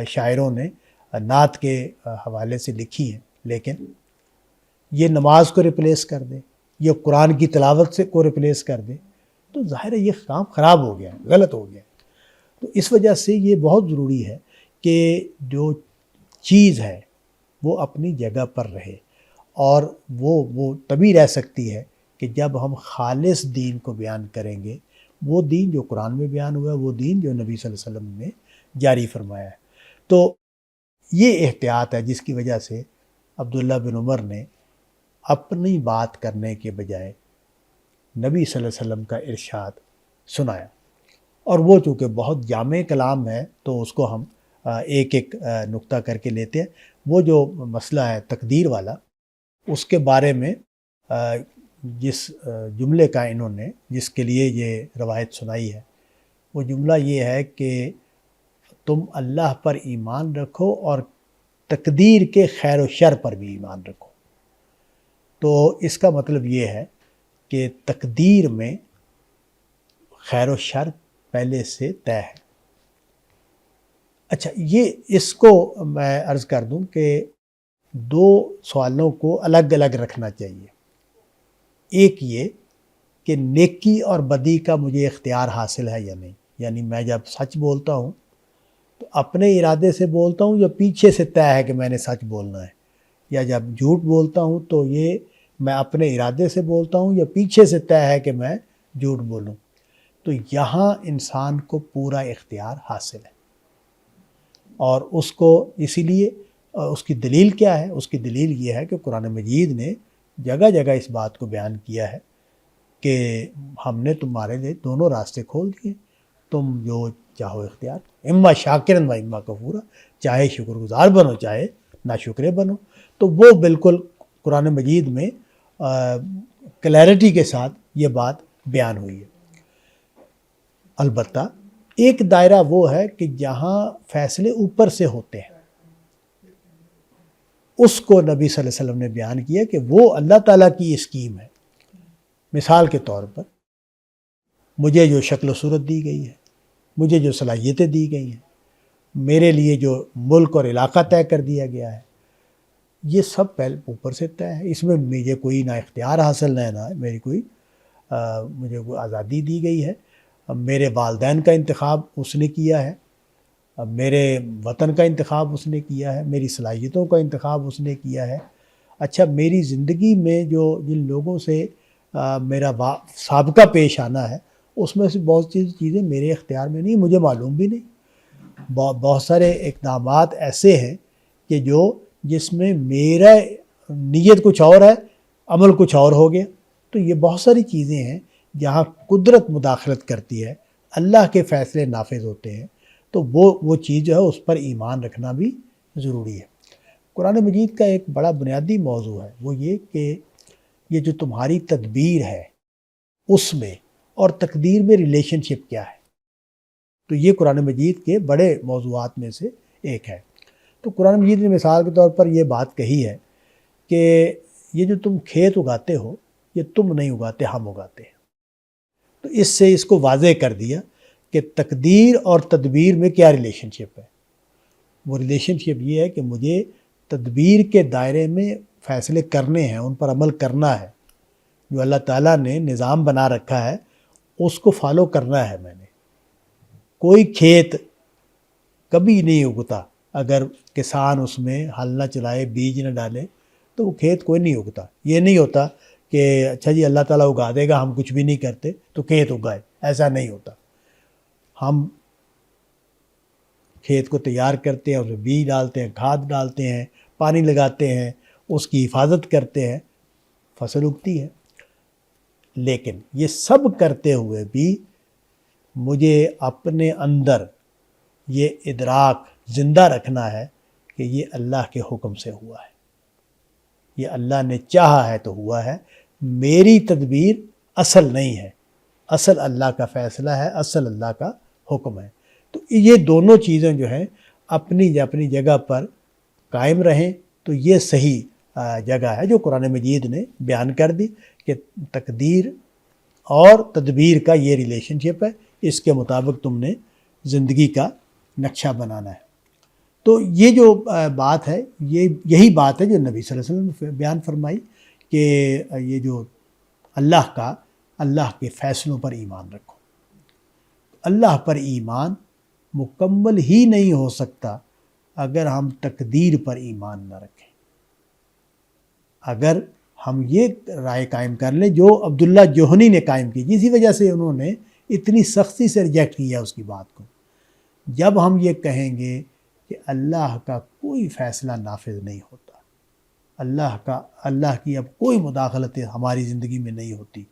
شاعروں نے نعت کے حوالے سے لکھی ہیں۔ لیکن یہ نماز کو ریپلیس کر دے، یہ قرآن کی تلاوت سے کو ریپلیس کر دے تو ظاہر ہے یہ کام خراب ہو گیا، غلط ہو گیا۔ تو اس وجہ سے یہ بہت ضروری ہے کہ جو چیز ہے وہ اپنی جگہ پر رہے، اور وہ تبھی رہ سکتی ہے کہ جب ہم خالص دین کو بیان کریں گے، وہ دین جو قرآن میں بیان ہوا ہے، وہ دین جو نبی صلی اللہ علیہ وسلم نے جاری فرمایا ہے۔ تو یہ احتیاط ہے جس کی وجہ سے عبداللہ بن عمر نے اپنی بات کرنے کے بجائے نبی صلی اللہ علیہ وسلم کا ارشاد سنایا، اور وہ چونکہ بہت جامع کلام ہے تو اس کو ہم ایک ایک نقطہ کر کے لیتے ہیں۔ وہ جو مسئلہ ہے تقدیر والا، اس کے بارے میں جس جملے کا انہوں نے جس کے لیے یہ روایت سنائی ہے وہ جملہ یہ ہے کہ تم اللہ پر ایمان رکھو اور تقدیر کے خیر و شر پر بھی ایمان رکھو۔ تو اس کا مطلب یہ ہے کہ تقدیر میں خیر و شر پہلے سے طے ہے، اچھا، یہ اس کو میں عرض کر دوں کہ دو سوالوں کو الگ الگ رکھنا چاہیے۔ ایک یہ کہ نیکی اور بدی کا مجھے اختیار حاصل ہے یا نہیں، یعنی میں جب سچ بولتا ہوں تو اپنے ارادے سے بولتا ہوں یا پیچھے سے طے ہے کہ میں نے سچ بولنا ہے، یا جب جھوٹ بولتا ہوں تو یہ میں اپنے ارادے سے بولتا ہوں یا پیچھے سے طے ہے کہ میں جھوٹ بولوں۔ تو یہاں انسان کو پورا اختیار حاصل ہے، اور اس کو اسی لیے اس کی دلیل کیا ہے؟ اس کی دلیل یہ ہے کہ قرآن مجید نے جگہ جگہ اس بات کو بیان کیا ہے کہ ہم نے تمہارے لیے دونوں راستے کھول دیے، تم جو چاہو اختیار، اما شاکرن و اما کفورا، چاہے شکر گزار بنو چاہے ناشکرے بنو۔ تو وہ بالکل قرآن مجید میں کلیئرٹی کے ساتھ یہ بات بیان ہوئی ہے۔ البتہ ایک دائرہ وہ ہے کہ جہاں فیصلے اوپر سے ہوتے ہیں، اس کو نبی صلی اللہ علیہ وسلم نے بیان کیا کہ وہ اللہ تعالیٰ کی اسکیم ہے۔ مثال کے طور پر مجھے جو شکل و صورت دی گئی ہے، مجھے جو صلاحیتیں دی گئی ہیں، میرے لیے جو ملک اور علاقہ طے کر دیا گیا ہے، یہ سب پہلے اوپر سے طے ہے۔ اس میں مجھے کوئی نہ اختیار حاصل ہے، نہ میری مجھے کوئی آزادی دی گئی ہے۔ میرے والدین کا انتخاب اس نے کیا ہے، میرے وطن کا انتخاب اس نے کیا ہے، میری صلاحیتوں کا انتخاب اس نے کیا ہے۔ اچھا، میری زندگی میں جن لوگوں سے میرا سابقہ پیش آنا ہے، اس میں سے بہت سی چیزیں میرے اختیار میں نہیں، مجھے معلوم بھی نہیں۔ بہت سارے اقدامات ایسے ہیں کہ جس میں میرا نیت کچھ اور ہے، عمل کچھ اور ہو گیا۔ تو یہ بہت ساری چیزیں ہیں جہاں قدرت مداخلت کرتی ہے، اللہ کے فیصلے نافذ ہوتے ہیں، تو وہ چیز جو ہے اس پر ایمان رکھنا بھی ضروری ہے۔ قرآن مجید کا ایک بڑا بنیادی موضوع ہے، وہ یہ کہ یہ جو تمہاری تدبیر ہے اس میں اور تقدیر میں ریلیشن شپ کیا ہے۔ تو یہ قرآن مجید کے بڑے موضوعات میں سے ایک ہے۔ تو قرآن مجید نے مثال کے طور پر یہ بات کہی ہے کہ یہ جو تم کھیت اگاتے ہو، یہ تم نہیں اگاتے، ہم اگاتے ہیں۔ تو اس کو واضح کر دیا کہ تقدیر اور تدبیر میں کیا ریلیشن شپ ہے۔ وہ ریلیشن شپ یہ ہے کہ مجھے تدبیر کے دائرے میں فیصلے کرنے ہیں، ان پر عمل کرنا ہے۔ جو اللہ تعالیٰ نے نظام بنا رکھا ہے اس کو فالو کرنا ہے میں نے۔ کوئی کھیت کبھی نہیں اگتا اگر کسان اس میں ہل نہ چلائے، بیج نہ ڈالے، تو وہ کھیت کوئی نہیں اگتا۔ یہ نہیں ہوتا کہ اچھا جی اللہ تعالیٰ اگا دے گا، ہم کچھ بھی نہیں کرتے تو کھیت اگائے، ایسا نہیں ہوتا۔ ہم کھیت کو تیار کرتے ہیں، اس میں بیج ڈالتے ہیں، کھاد ڈالتے ہیں، پانی لگاتے ہیں، اس کی حفاظت کرتے ہیں، فصل اگتی ہے۔ لیکن یہ سب کرتے ہوئے بھی مجھے اپنے اندر یہ ادراک زندہ رکھنا ہے کہ یہ اللہ کے حکم سے ہوا ہے، یہ اللہ نے چاہا ہے تو ہوا ہے، میری تدبیر اصل نہیں ہے، اصل اللہ کا فیصلہ ہے، اصل اللہ کا حکم ہے۔ تو یہ دونوں چیزیں جو ہیں اپنی جگہ پر قائم رہیں تو یہ صحیح جگہ ہے جو قرآن مجید نے بیان کر دی کہ تقدیر اور تدبیر کا یہ ریلیشن شپ ہے، اس کے مطابق تم نے زندگی کا نقشہ بنانا ہے۔ تو یہ جو بات ہے، یہی بات ہے جو نبی صلی اللہ علیہ وسلم نے بیان فرمائی کہ یہ جو اللہ کے فیصلوں پر ایمان رکھو۔ اللہ پر ایمان مکمل ہی نہیں ہو سکتا اگر ہم تقدیر پر ایمان نہ رکھیں۔ اگر ہم یہ رائے قائم کر لیں جو عبداللہ جوہنی نے قائم کی، جسی وجہ سے انہوں نے اتنی سختی سے ریجیکٹ کیا اس کی بات کو، جب ہم یہ کہیں گے کہ اللہ کا کوئی فیصلہ نافذ نہیں ہوتا، اللہ کی اب کوئی مداخلت ہماری زندگی میں نہیں ہوتی،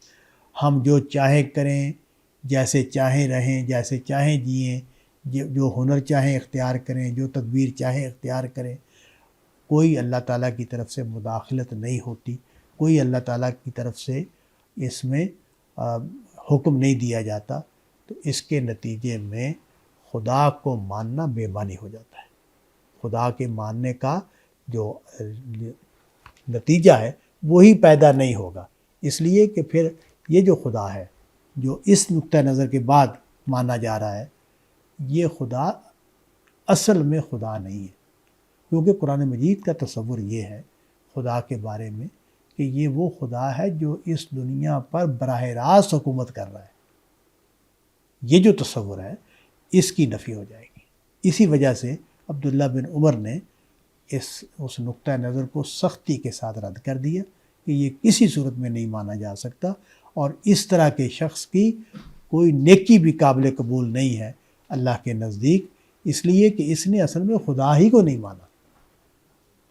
ہم جو چاہیں کریں، جیسے چاہیں رہیں، جیسے چاہیں جئیں، جو ہنر چاہیں اختیار کریں، جو تدبیر چاہیں اختیار کریں، کوئی اللہ تعالیٰ کی طرف سے مداخلت نہیں ہوتی، کوئی اللہ تعالیٰ کی طرف سے اس میں حکم نہیں دیا جاتا، تو اس کے نتیجے میں خدا کو ماننا بے معنی ہو جاتا ہے۔ خدا کے ماننے کا جو نتیجہ ہے وہی پیدا نہیں ہوگا، اس لیے کہ پھر یہ جو خدا ہے جو اس نقطہ نظر کے بعد مانا جا رہا ہے، یہ خدا اصل میں خدا نہیں ہے، کیونکہ قرآن مجید کا تصور یہ ہے خدا کے بارے میں کہ یہ وہ خدا ہے جو اس دنیا پر براہ راست حکومت کر رہا ہے۔ یہ جو تصور ہے اس کی نفی ہو جائے گی۔ اسی وجہ سے عبداللہ بن عمر نے اس نقطہ نظر کو سختی کے ساتھ رد کر دیا کہ یہ کسی صورت میں نہیں مانا جا سکتا، اور اس طرح کے شخص کی کوئی نیکی بھی قابل قبول نہیں ہے اللہ کے نزدیک، اس لیے کہ اس نے اصل میں خدا ہی کو نہیں مانا۔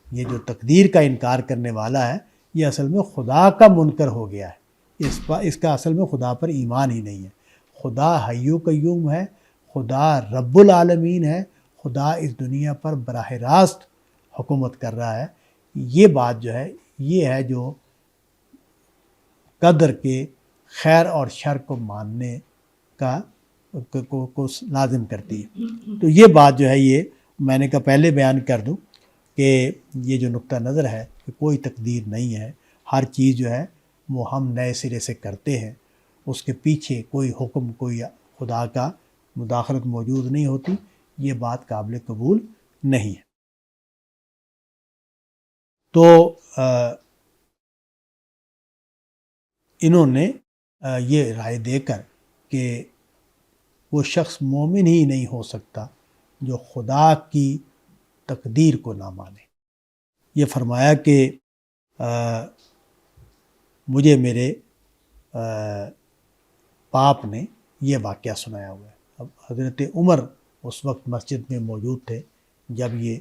یہ جو تقدیر کا انکار کرنے والا ہے یہ اصل میں خدا کا منکر ہو گیا ہے، اس کا اصل میں خدا پر ایمان ہی نہیں ہے۔ خدا حی و قیوم ہے، خدا رب العالمین ہے، خدا اس دنیا پر براہ راست حکومت کر رہا ہے۔ یہ بات جو ہے یہ ہے جو قدر کے خیر اور شر کو ماننے کو لازم کرتی ہے۔ تو یہ بات جو ہے یہ میں نے کہا پہلے بیان کر دوں کہ یہ جو نقطہ نظر ہے کہ کوئی تقدیر نہیں ہے، ہر چیز جو ہے وہ ہم نئے سرے سے کرتے ہیں، اس کے پیچھے کوئی حکم، کوئی خدا کا مداخلت موجود نہیں ہوتی، یہ بات قابل قبول نہیں ہے۔ تو انہوں نے یہ رائے دے کر کہ وہ شخص مومن ہی نہیں ہو سکتا جو خدا کی تقدیر کو نہ مانے۔ یہ فرمایا کہ مجھے میرے باپ نے یہ واقعہ سنایا ہوا ہے۔ اب حضرت عمر اس وقت مسجد میں موجود تھے جب یہ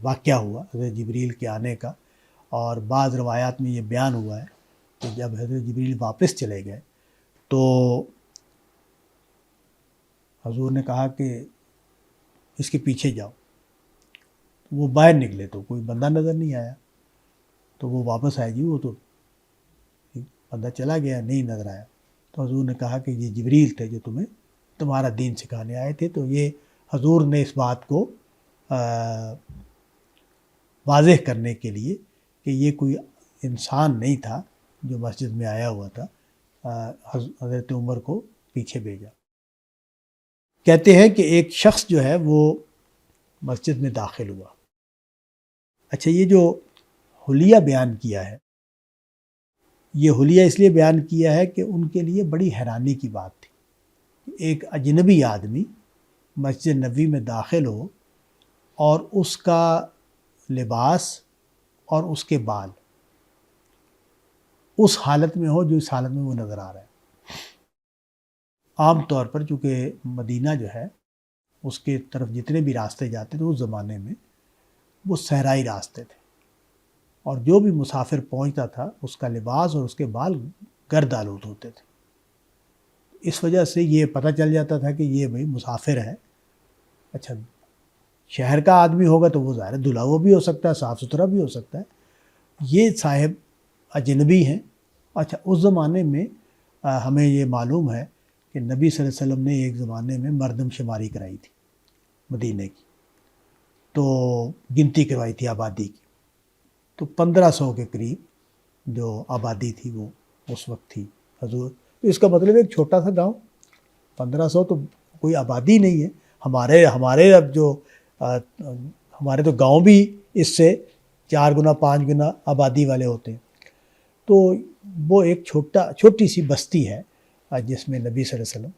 واقعہ ہوا حضرت جبریل کے آنے کا، اور بعض روایات میں یہ بیان ہوا ہے کہ جب حضرت جبریل واپس چلے گئے تو حضور نے کہا کہ اس کے پیچھے جاؤ۔ وہ باہر نکلے تو کوئی بندہ نظر نہیں آیا، تو وہ واپس آئے، جی وہ تو بندہ چلا گیا، نہیں نظر آیا۔ تو حضور نے کہا کہ یہ جبریل تھے جو تمہارا دین سکھانے آئے تھے۔ تو یہ حضور نے اس بات کو واضح کرنے کے لیے کہ یہ کوئی انسان نہیں تھا جو مسجد میں آیا ہوا تھا، حضرت عمر کو پیچھے بھیجا۔ کہتے ہیں کہ ایک شخص جو ہے وہ مسجد میں داخل ہوا۔ اچھا، یہ جو حلیہ بیان کیا ہے، یہ حلیہ اس لیے بیان کیا ہے کہ ان کے لیے بڑی حیرانی کی بات تھی۔ ایک اجنبی آدمی مسجد نبوی میں داخل ہو اور اس کا لباس اور اس کے بال اس حالت میں ہو جو اس حالت میں وہ نظر آ رہا ہے۔ عام طور پر چونکہ مدینہ جو ہے اس کے طرف جتنے بھی راستے جاتے تھے اس زمانے میں وہ صحرائی راستے تھے، اور جو بھی مسافر پہنچتا تھا اس کا لباس اور اس کے بال گرد آلود ہوتے تھے۔ اس وجہ سے یہ پتہ چل جاتا تھا کہ یہ بھئی مسافر ہے۔ اچھا، شہر کا آدمی ہوگا تو وہ ظاہر دھلا ہوا بھی ہو سکتا ہے، صاف ستھرا بھی ہو سکتا ہے، یہ صاحب اجنبی ہیں۔ اچھا، اس زمانے میں ہمیں یہ معلوم ہے کہ نبی صلی اللہ علیہ وسلم نے ایک زمانے میں مردم شماری کرائی تھی مدینے کی، تو گنتی کروائی تھی آبادی کی، تو 1500 کے قریب جو آبادی تھی وہ اس وقت تھی حضور۔ تو اس کا مطلب ایک چھوٹا سا گاؤں، 1500 تو کوئی آبادی نہیں ہے۔ ہمارے اب جو ہمارے تو گاؤں بھی اس سے 4 گنا 5 گنا آبادی والے ہوتے ہیں۔ تو وہ ایک چھوٹی سی بستی ہے جس میں نبی صلی اللہ علیہ وسلم،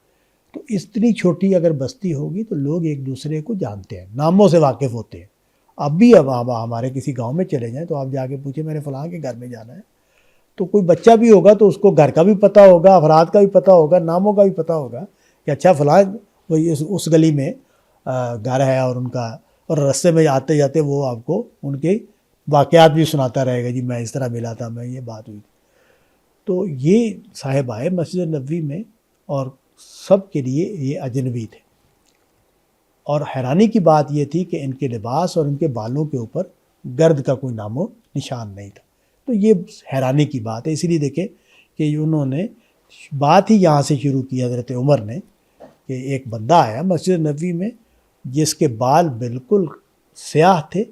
تو اتنی چھوٹی اگر بستی ہوگی تو لوگ ایک دوسرے کو جانتے ہیں، ناموں سے واقف ہوتے ہیں۔ اب بھی ہمارے کسی گاؤں میں چلے جائیں تو آپ جا کے پوچھیں میں نے فلاں کے گھر میں جانا ہے، تو کوئی بچہ بھی ہوگا تو اس کو گھر کا بھی پتہ ہوگا، افراد کا بھی پتہ ہوگا، ناموں کا بھی پتہ ہوگا کہ اچھا فلاں وہی اس گلی میں گھر ہے، اور ان کا، اور رستے میں آتے جاتے وہ آپ کو ان کے واقعات بھی سناتا رہے گا، جی میں اس طرح ملا تھا، میں یہ بات ہوئی۔ تو یہ صاحب آئے مسجد نبوی میں اور سب کے لیے یہ اجنبی تھے، اور حیرانی کی بات یہ تھی کہ ان کے لباس اور ان کے بالوں کے اوپر گرد کا کوئی نام و نشان نہیں تھا۔ تو یہ حیرانی کی بات ہے، اسی لیے دیکھیں کہ انہوں نے بات ہی یہاں سے شروع کی حضرت عمر نے کہ ایک بندہ آیا مسجد نبوی میں جس کے بال بالکل سیاہ تھے،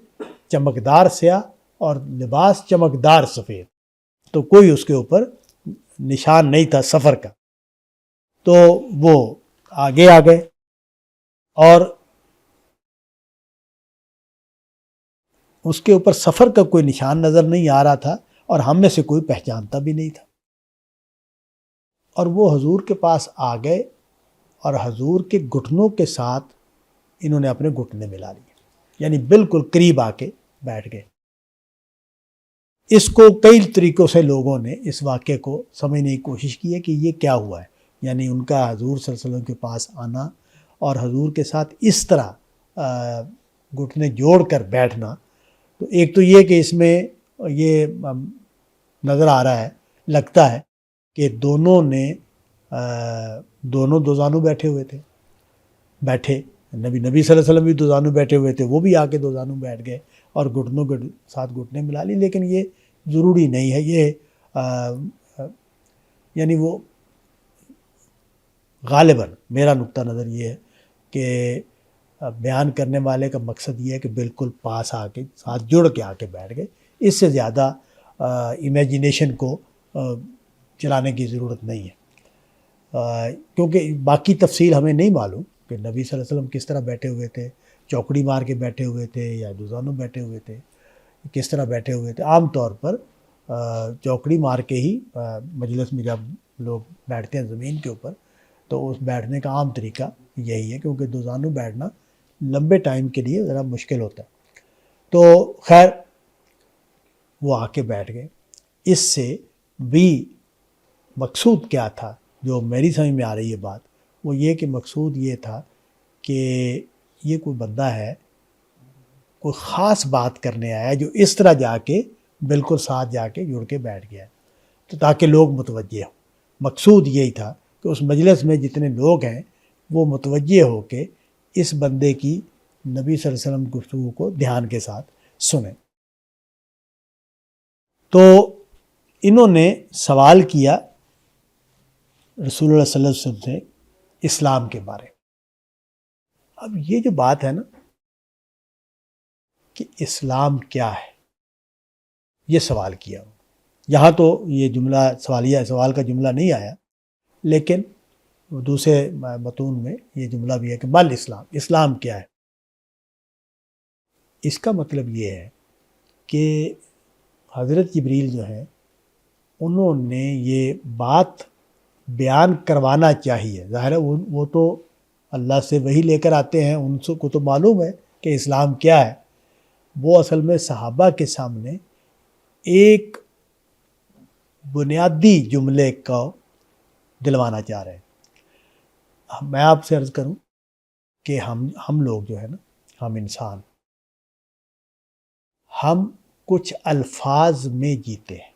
چمکدار سیاہ، اور لباس چمکدار سفید، تو کوئی اس کے اوپر نشان نہیں تھا سفر کا۔ تو وہ آگے آ گئے اور اس کے اوپر سفر کا کوئی نشان نظر نہیں آ رہا تھا اور ہم میں سے کوئی پہچانتا بھی نہیں تھا. اور وہ حضور کے پاس آ گئے اور حضور کے گھٹنوں کے ساتھ انہوں نے اپنے گھٹنے ملا لیے، یعنی بالکل قریب آ کے بیٹھ گئے. اس کو کئی طریقوں سے لوگوں نے اس واقعے کو سمجھنے کی کوشش کی ہے کہ یہ کیا ہوا ہے، یعنی ان کا حضور صلی اللہ علیہ وسلم کے پاس آنا اور حضور کے ساتھ اس طرح گھٹنے جوڑ کر بیٹھنا. تو ایک تو یہ کہ اس میں یہ نظر آ رہا ہے، لگتا ہے کہ دونوں دو زانو بیٹھے ہوئے تھے، نبی صلی اللہ علیہ وسلم بھی دو زانو بیٹھے ہوئے تھے، وہ بھی آ کے دو زانو بیٹھ گئے اور گھٹنوں کے ساتھ گھٹنے ملا لی. لیکن یہ ضروری نہیں ہے، یہ یعنی وہ غالباً میرا نقطہ نظر یہ ہے کہ بیان کرنے والے کا مقصد یہ ہے کہ بالکل پاس آ کے ساتھ جڑ کے آ کے بیٹھ گئے. اس سے زیادہ امیجینیشن کو چلانے کی ضرورت نہیں ہے، کیونکہ باقی تفصیل ہمیں نہیں معلوم کہ نبی صلی اللہ علیہ وسلم کس طرح بیٹھے ہوئے تھے، چوکڑی مار کے بیٹھے ہوئے تھے یا دوزانوں بیٹھے ہوئے تھے، کس طرح بیٹھے ہوئے تھے. عام طور پر چوکڑی مار کے ہی مجلس میں جب لوگ بیٹھتے ہیں زمین کے اوپر تو اس بیٹھنے کا عام طریقہ یہی ہے، کیونکہ دوزانوں بیٹھنا لمبے ٹائم کے لیے ذرا مشکل ہوتا ہے. تو خیر وہ آ کے بیٹھ گئے. اس سے بھی مقصود کیا تھا، جو میری سمجھ میں آ رہی ہے بات، وہ یہ کہ مقصود یہ تھا کہ یہ کوئی بندہ ہے، کوئی خاص بات کرنے آیا جو اس طرح جا کے بالکل ساتھ جا کے جڑ کے بیٹھ گیا، تو تاکہ لوگ متوجہ ہوں. مقصود یہی تھا کہ اس مجلس میں جتنے لوگ ہیں وہ متوجہ ہو کے اس بندے کی نبی صلی اللہ علیہ وسلم گفتگو کو دھیان کے ساتھ سنیں. تو انہوں نے سوال کیا رسول اللہ صلی اللہ علیہ وسلم سے اسلام کے بارے. اب یہ جو بات ہے نا کہ اسلام کیا ہے، یہ سوال کیا. یہاں تو یہ جملہ سوال کا جملہ نہیں آیا، لیکن دوسرے متون میں یہ جملہ بھی ہے کہ مل اسلام کیا ہے. اس کا مطلب یہ ہے کہ حضرت جبریل جو ہیں انہوں نے یہ بات بیان کروانا چاہیے. ظاہر ہے وہ تو اللہ سے وہی لے کر آتے ہیں، ان کو تو معلوم ہے کہ اسلام کیا ہے. وہ اصل میں صحابہ کے سامنے ایک بنیادی جملے کو دلوانا چاہ رہے ہیں. میں آپ سے عرض کروں کہ ہم لوگ جو ہے نا، ہم انسان، ہم کچھ الفاظ میں جیتے ہیں.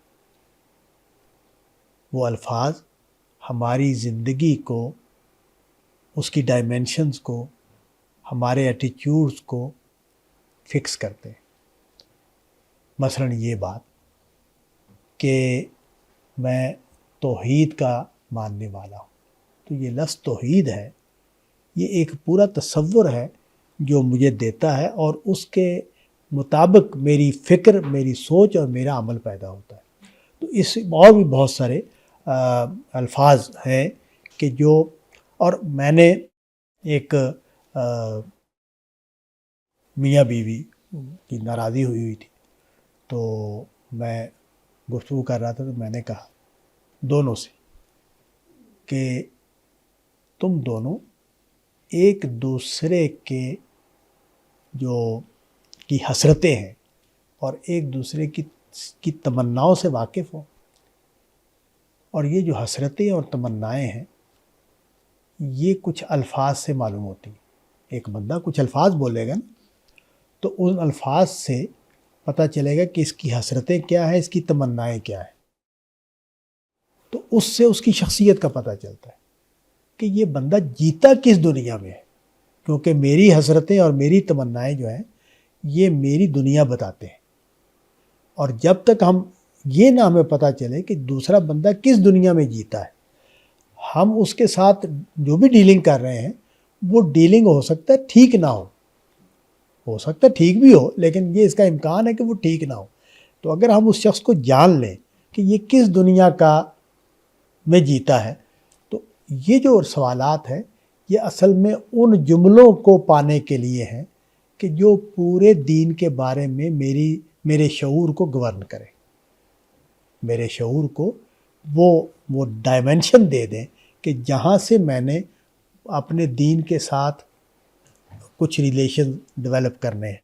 وہ الفاظ ہماری زندگی کو، اس کی ڈائمینشنز کو، ہمارے ایٹیچیوڈز کو فکس کرتے ہیں. مثلاً یہ بات کہ میں توحید کا ماننے والا ہوں، تو یہ لفظ توحید ہے، یہ ایک پورا تصور ہے جو مجھے دیتا ہے اور اس کے مطابق میری فکر، میری سوچ اور میرا عمل پیدا ہوتا ہے. تو اس اور بھی بہت سارے الفاظ ہیں کہ جو، اور میں نے ایک میاں بیوی کی ناراضی ہوئی تھی، تو میں گفتگو کر رہا تھا، تو میں نے کہا دونوں سے کہ تم دونوں ایک دوسرے کے کی حسرتیں ہیں اور ایک دوسرے کی تمناؤں سے واقف ہو. اور یہ جو حسرتیں اور تمنائیں ہیں یہ کچھ الفاظ سے معلوم ہوتی ہیں. ایک بندہ کچھ الفاظ بولے گا نا، تو ان الفاظ سے پتہ چلے گا کہ اس کی حسرتیں کیا ہیں، اس کی تمنائیں کیا ہیں. تو اس سے اس کی شخصیت کا پتہ چلتا ہے کہ یہ بندہ جیتا کس دنیا میں ہے. کیونکہ میری حسرتیں اور میری تمنائیں جو ہیں یہ میری دنیا بتاتے ہیں. اور جب تک ہم یہ نہ ہمیں پتہ چلے کہ دوسرا بندہ کس دنیا میں جیتا ہے، ہم اس کے ساتھ جو بھی ڈیلنگ کر رہے ہیں وہ ڈیلنگ ہو سکتا ہے ٹھیک نہ ہو سکتا ہے ٹھیک بھی ہو، لیکن یہ اس کا امکان ہے کہ وہ ٹھیک نہ ہو. تو اگر ہم اس شخص کو جان لیں کہ یہ کس دنیا میں جیتا ہے، تو یہ جو سوالات ہیں یہ اصل میں ان جملوں کو پانے کے لیے ہیں کہ جو پورے دین کے بارے میں میرے شعور کو گورن کرے، میرے شعور کو وہ ڈائمنشن دے دیں کہ جہاں سے میں نے اپنے دین کے ساتھ کچھ ریلیشن ڈیولپ کرنے ہیں۔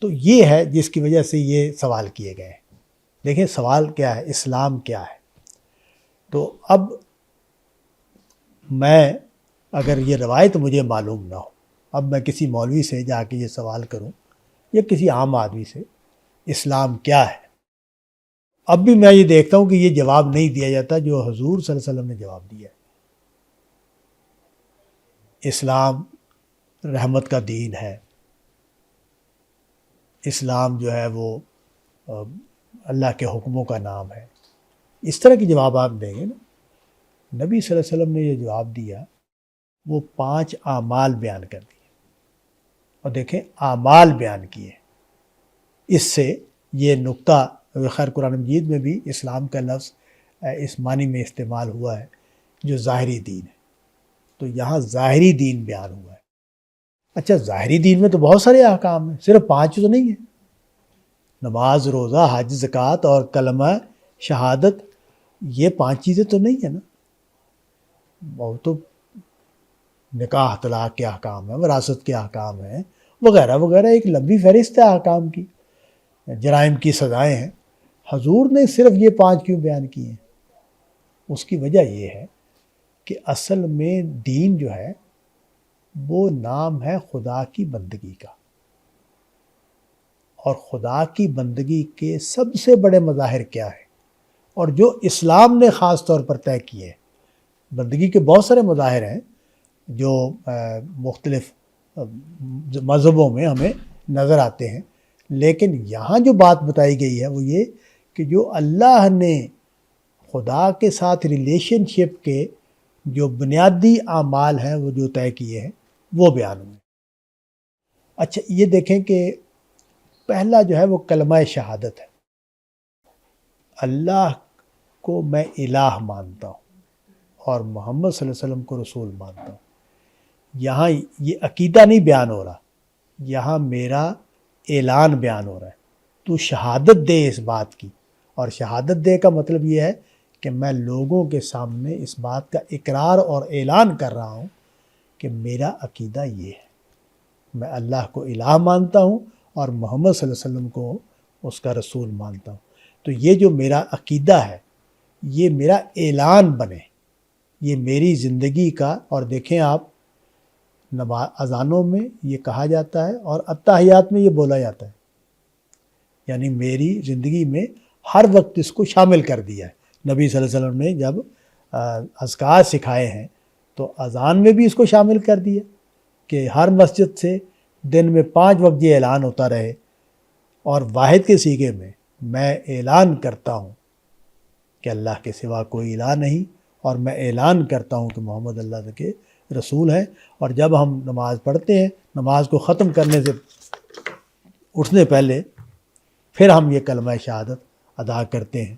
تو یہ ہے جس کی وجہ سے یہ سوال کیے گئے ہیں۔ دیکھیں سوال کیا ہے، اسلام کیا ہے۔ تو اب میں اگر یہ روایت مجھے معلوم نہ ہو، اب میں کسی مولوی سے جا کے یہ سوال کروں یا کسی عام آدمی سے اسلام کیا ہے، اب بھی میں یہ دیکھتا ہوں کہ یہ جواب نہیں دیا جاتا جو حضور صلی اللہ علیہ وسلم نے جواب دیا ہے۔ اسلام رحمت کا دین ہے، اسلام جو ہے وہ اللہ کے حکموں کا نام ہے، اس طرح کے جواب آپ دیں گے نا۔ نبی صلی اللہ علیہ وسلم نے یہ جواب دیا، وہ 5 اعمال بیان کر دیے، اور دیکھیں اعمال بیان کیے۔ اس سے یہ نقطہ خیر قرآن مجید میں بھی اسلام کا لفظ اس معنی میں استعمال ہوا ہے جو ظاہری دین ہے، تو یہاں ظاہری دین بیان ہوا ہے۔ اچھا ظاہری دین میں تو بہت سارے احکام ہیں، صرف 5 تو نہیں ہیں۔ نماز، روزہ، حج، زکوٰۃ اور کلمہ شہادت، یہ 5 چیزیں تو نہیں ہیں نا، وہ تو نکاح طلاق کے احکام ہیں، وراثت کے احکام ہیں، وغیرہ وغیرہ، ایک لمبی فہرست ہے احکام کی، جرائم کی سزائیں ہیں۔ حضور نے صرف یہ 5 کیوں بیان کیے ہیں؟ اس کی وجہ یہ ہے کہ اصل میں دین جو ہے وہ نام ہے خدا کی بندگی کا، اور خدا کی بندگی کے سب سے بڑے مظاہر کیا ہیں، اور جو اسلام نے خاص طور پر طے کیے ہیں۔ بندگی کے بہت سارے مظاہر ہیں جو مختلف مذہبوں میں ہمیں نظر آتے ہیں، لیکن یہاں جو بات بتائی گئی ہے وہ یہ کہ جو اللہ نے خدا کے ساتھ ریلیشن شپ کے جو بنیادی اعمال ہیں وہ جو طے کیے ہیں وہ بیان ہوئے۔ اچھا یہ دیکھیں کہ پہلا جو ہے وہ کلمہ شہادت ہے، اللہ کو میں الہ مانتا ہوں اور محمد صلی اللہ علیہ وسلم کو رسول مانتا ہوں۔ یہاں یہ عقیدہ نہیں بیان ہو رہا، یہاں میرا اعلان بیان ہو رہا ہے۔ تو شہادت دے اس بات کی، اور شہادت دے کا مطلب یہ ہے کہ میں لوگوں کے سامنے اس بات کا اقرار اور اعلان کر رہا ہوں کہ میرا عقیدہ یہ ہے، میں اللہ کو الہ مانتا ہوں اور محمد صلی اللہ علیہ وسلم کو اس کا رسول مانتا ہوں۔ تو یہ جو میرا عقیدہ ہے یہ میرا اعلان بنے، یہ میری زندگی کا۔ اور دیکھیں آپ اذانوں میں یہ کہا جاتا ہے اور اتحیات میں یہ بولا جاتا ہے، یعنی میری زندگی میں ہر وقت اس کو شامل کر دیا ہے۔ نبی صلی اللہ علیہ وسلم نے جب اذکار سکھائے ہیں تو اذان میں بھی اس کو شامل کر دیا کہ ہر مسجد سے دن میں 5 وقت یہ اعلان ہوتا رہے، اور واحد کے صیغے میں اعلان کرتا ہوں کہ اللہ کے سوا کوئی الہ نہیں، اور میں اعلان کرتا ہوں کہ محمد اللہ کے رسول ہیں۔ اور جب ہم نماز پڑھتے ہیں، نماز کو ختم کرنے سے اٹھنے پہلے پھر ہم یہ کلمہ شہادت ادا کرتے ہیں۔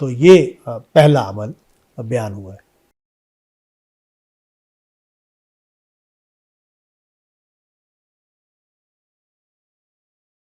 تو یہ پہلا عمل بیان ہوا ہے۔